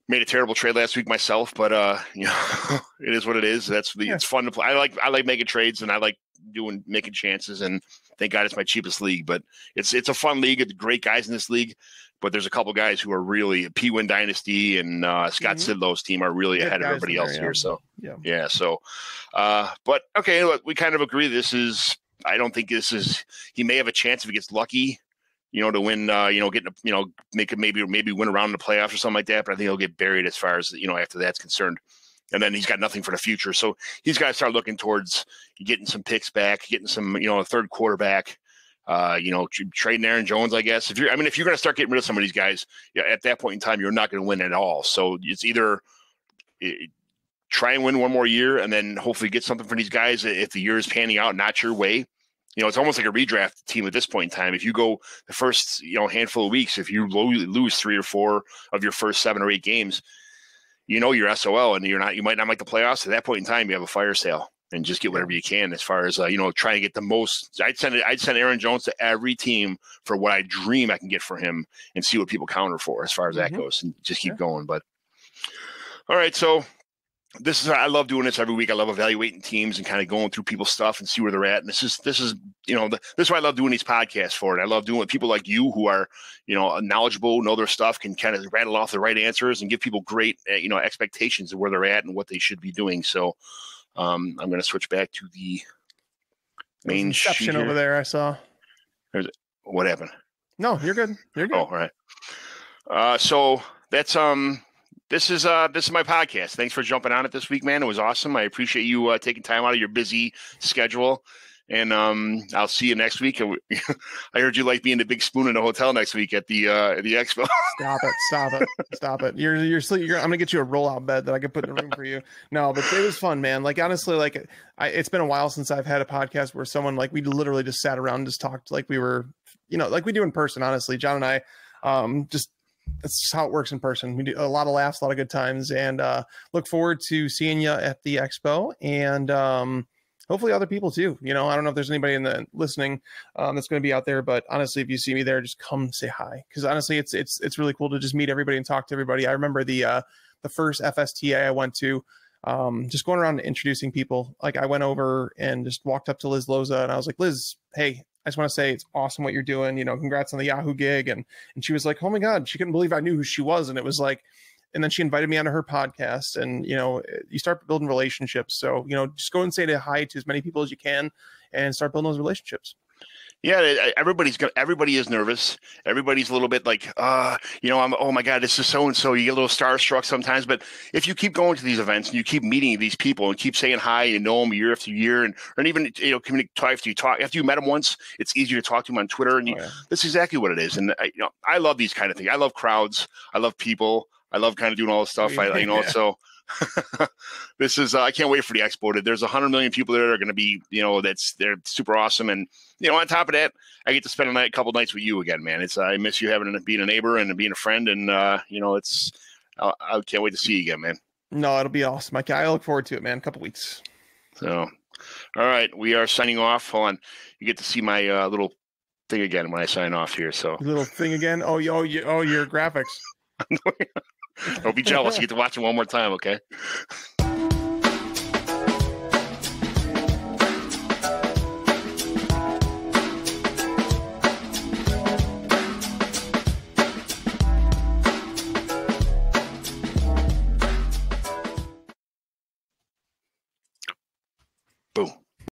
made a terrible trade last week myself, but it is what it is. It's fun to play. I like making trades, and I like making chances, and thank God it's my cheapest league. But it's a fun league. It's great guys in this league, but there's a couple guys who are really P-Win Dynasty and Scott Sidlow's team are really ahead of everybody else here. So yeah. So, but okay, look, we kind of agree. I don't think this is. He may have a chance if he gets lucky, to win. Maybe win around in the playoffs or something like that. But I think he'll get buried as far as after that's concerned. And then he's got nothing for the future. So he's got to start looking towards getting some picks back, getting some, a third quarterback, trading Aaron Jones, I guess. If you're going to start getting rid of some of these guys, at that point in time, you're not going to win at all. So it's either try and win one more year and then hopefully get something from these guys if the year is panning out not your way. It's almost like a redraft team at this point in time. If you go the first, handful of weeks, if you lose 3 or 4 of your first 7 or 8 games, you're SOL and you might not make the playoffs. At that point in time, you have a fire sale and just get whatever you can as far as, trying to get the most. I'd send Aaron Jones to every team for what I dream I can get for him and see what people counter for as far as that goes and just keep going. But all right. So I love doing this every week. I love evaluating teams and kind of going through people's stuff and see where they're at. And this is this is why I love doing these podcasts for it. I love doing it. People like you who are, knowledgeable, know their stuff, can kind of rattle off the right answers and give people great, expectations of where they're at and what they should be doing. So I'm going to switch back to the main sheet over there. I saw. What happened? No, you're good. You're good. Oh, all right. So that's This is my podcast. Thanks for jumping on it this week, man. It was awesome. I appreciate you taking time out of your busy schedule. And I'll see you next week. I heard you like being the big spoon in the hotel next week at the expo. Stop it. You're I'm gonna get you a rollout bed that I can put in the room for you. No, but it was fun, man. Like honestly, it's been a while since I've had a podcast where someone we literally just sat around and just talked like we were, like we do in person. Honestly, John and I, that's how it works in person. We do a lot of laughs, a lot of good times, and look forward to seeing you at the expo and hopefully other people too. I don't know if there's anybody in the listening that's going to be out there, but honestly, if you see me there, just come say hi. Because honestly, it's really cool to just meet everybody and talk to everybody. I remember the first FSTA I went to, just going around and introducing people. Like I went over and just walked up to Liz Loza and I was like, Liz, hey, I just want to say it's awesome what you're doing. Congrats on the Yahoo gig. And she was like, oh my God, she couldn't believe I knew who she was. And it was like, and then she invited me onto her podcast and, you start building relationships. So, just go and say hi to as many people as you can and start building those relationships. Yeah, everybody is nervous. Everybody's a little bit like, oh my God, this is so and so. You get a little starstruck sometimes, but if you keep going to these events and you keep meeting these people and keep saying hi and know them year after year, and even after you met them once, it's easier to talk to them on Twitter, and that's exactly what it is. And I love these kind of things. I love crowds. I love people. I love kind of doing all this stuff. So. This is I can't wait for the expo. There's 100 million people there that are going to be, they're super awesome, and on top of that, I get to spend a couple nights with you again, man. It's I miss you being a neighbor and being a friend, and I can't wait to see you again, man. No, it'll be awesome. I look forward to it, man. A couple weeks. So, all right, we are signing off. Hold on, you get to see my little thing again when I sign off here. So little thing again. Oh, your graphics. Don't be jealous. You get to watch it one more time, okay? Boom.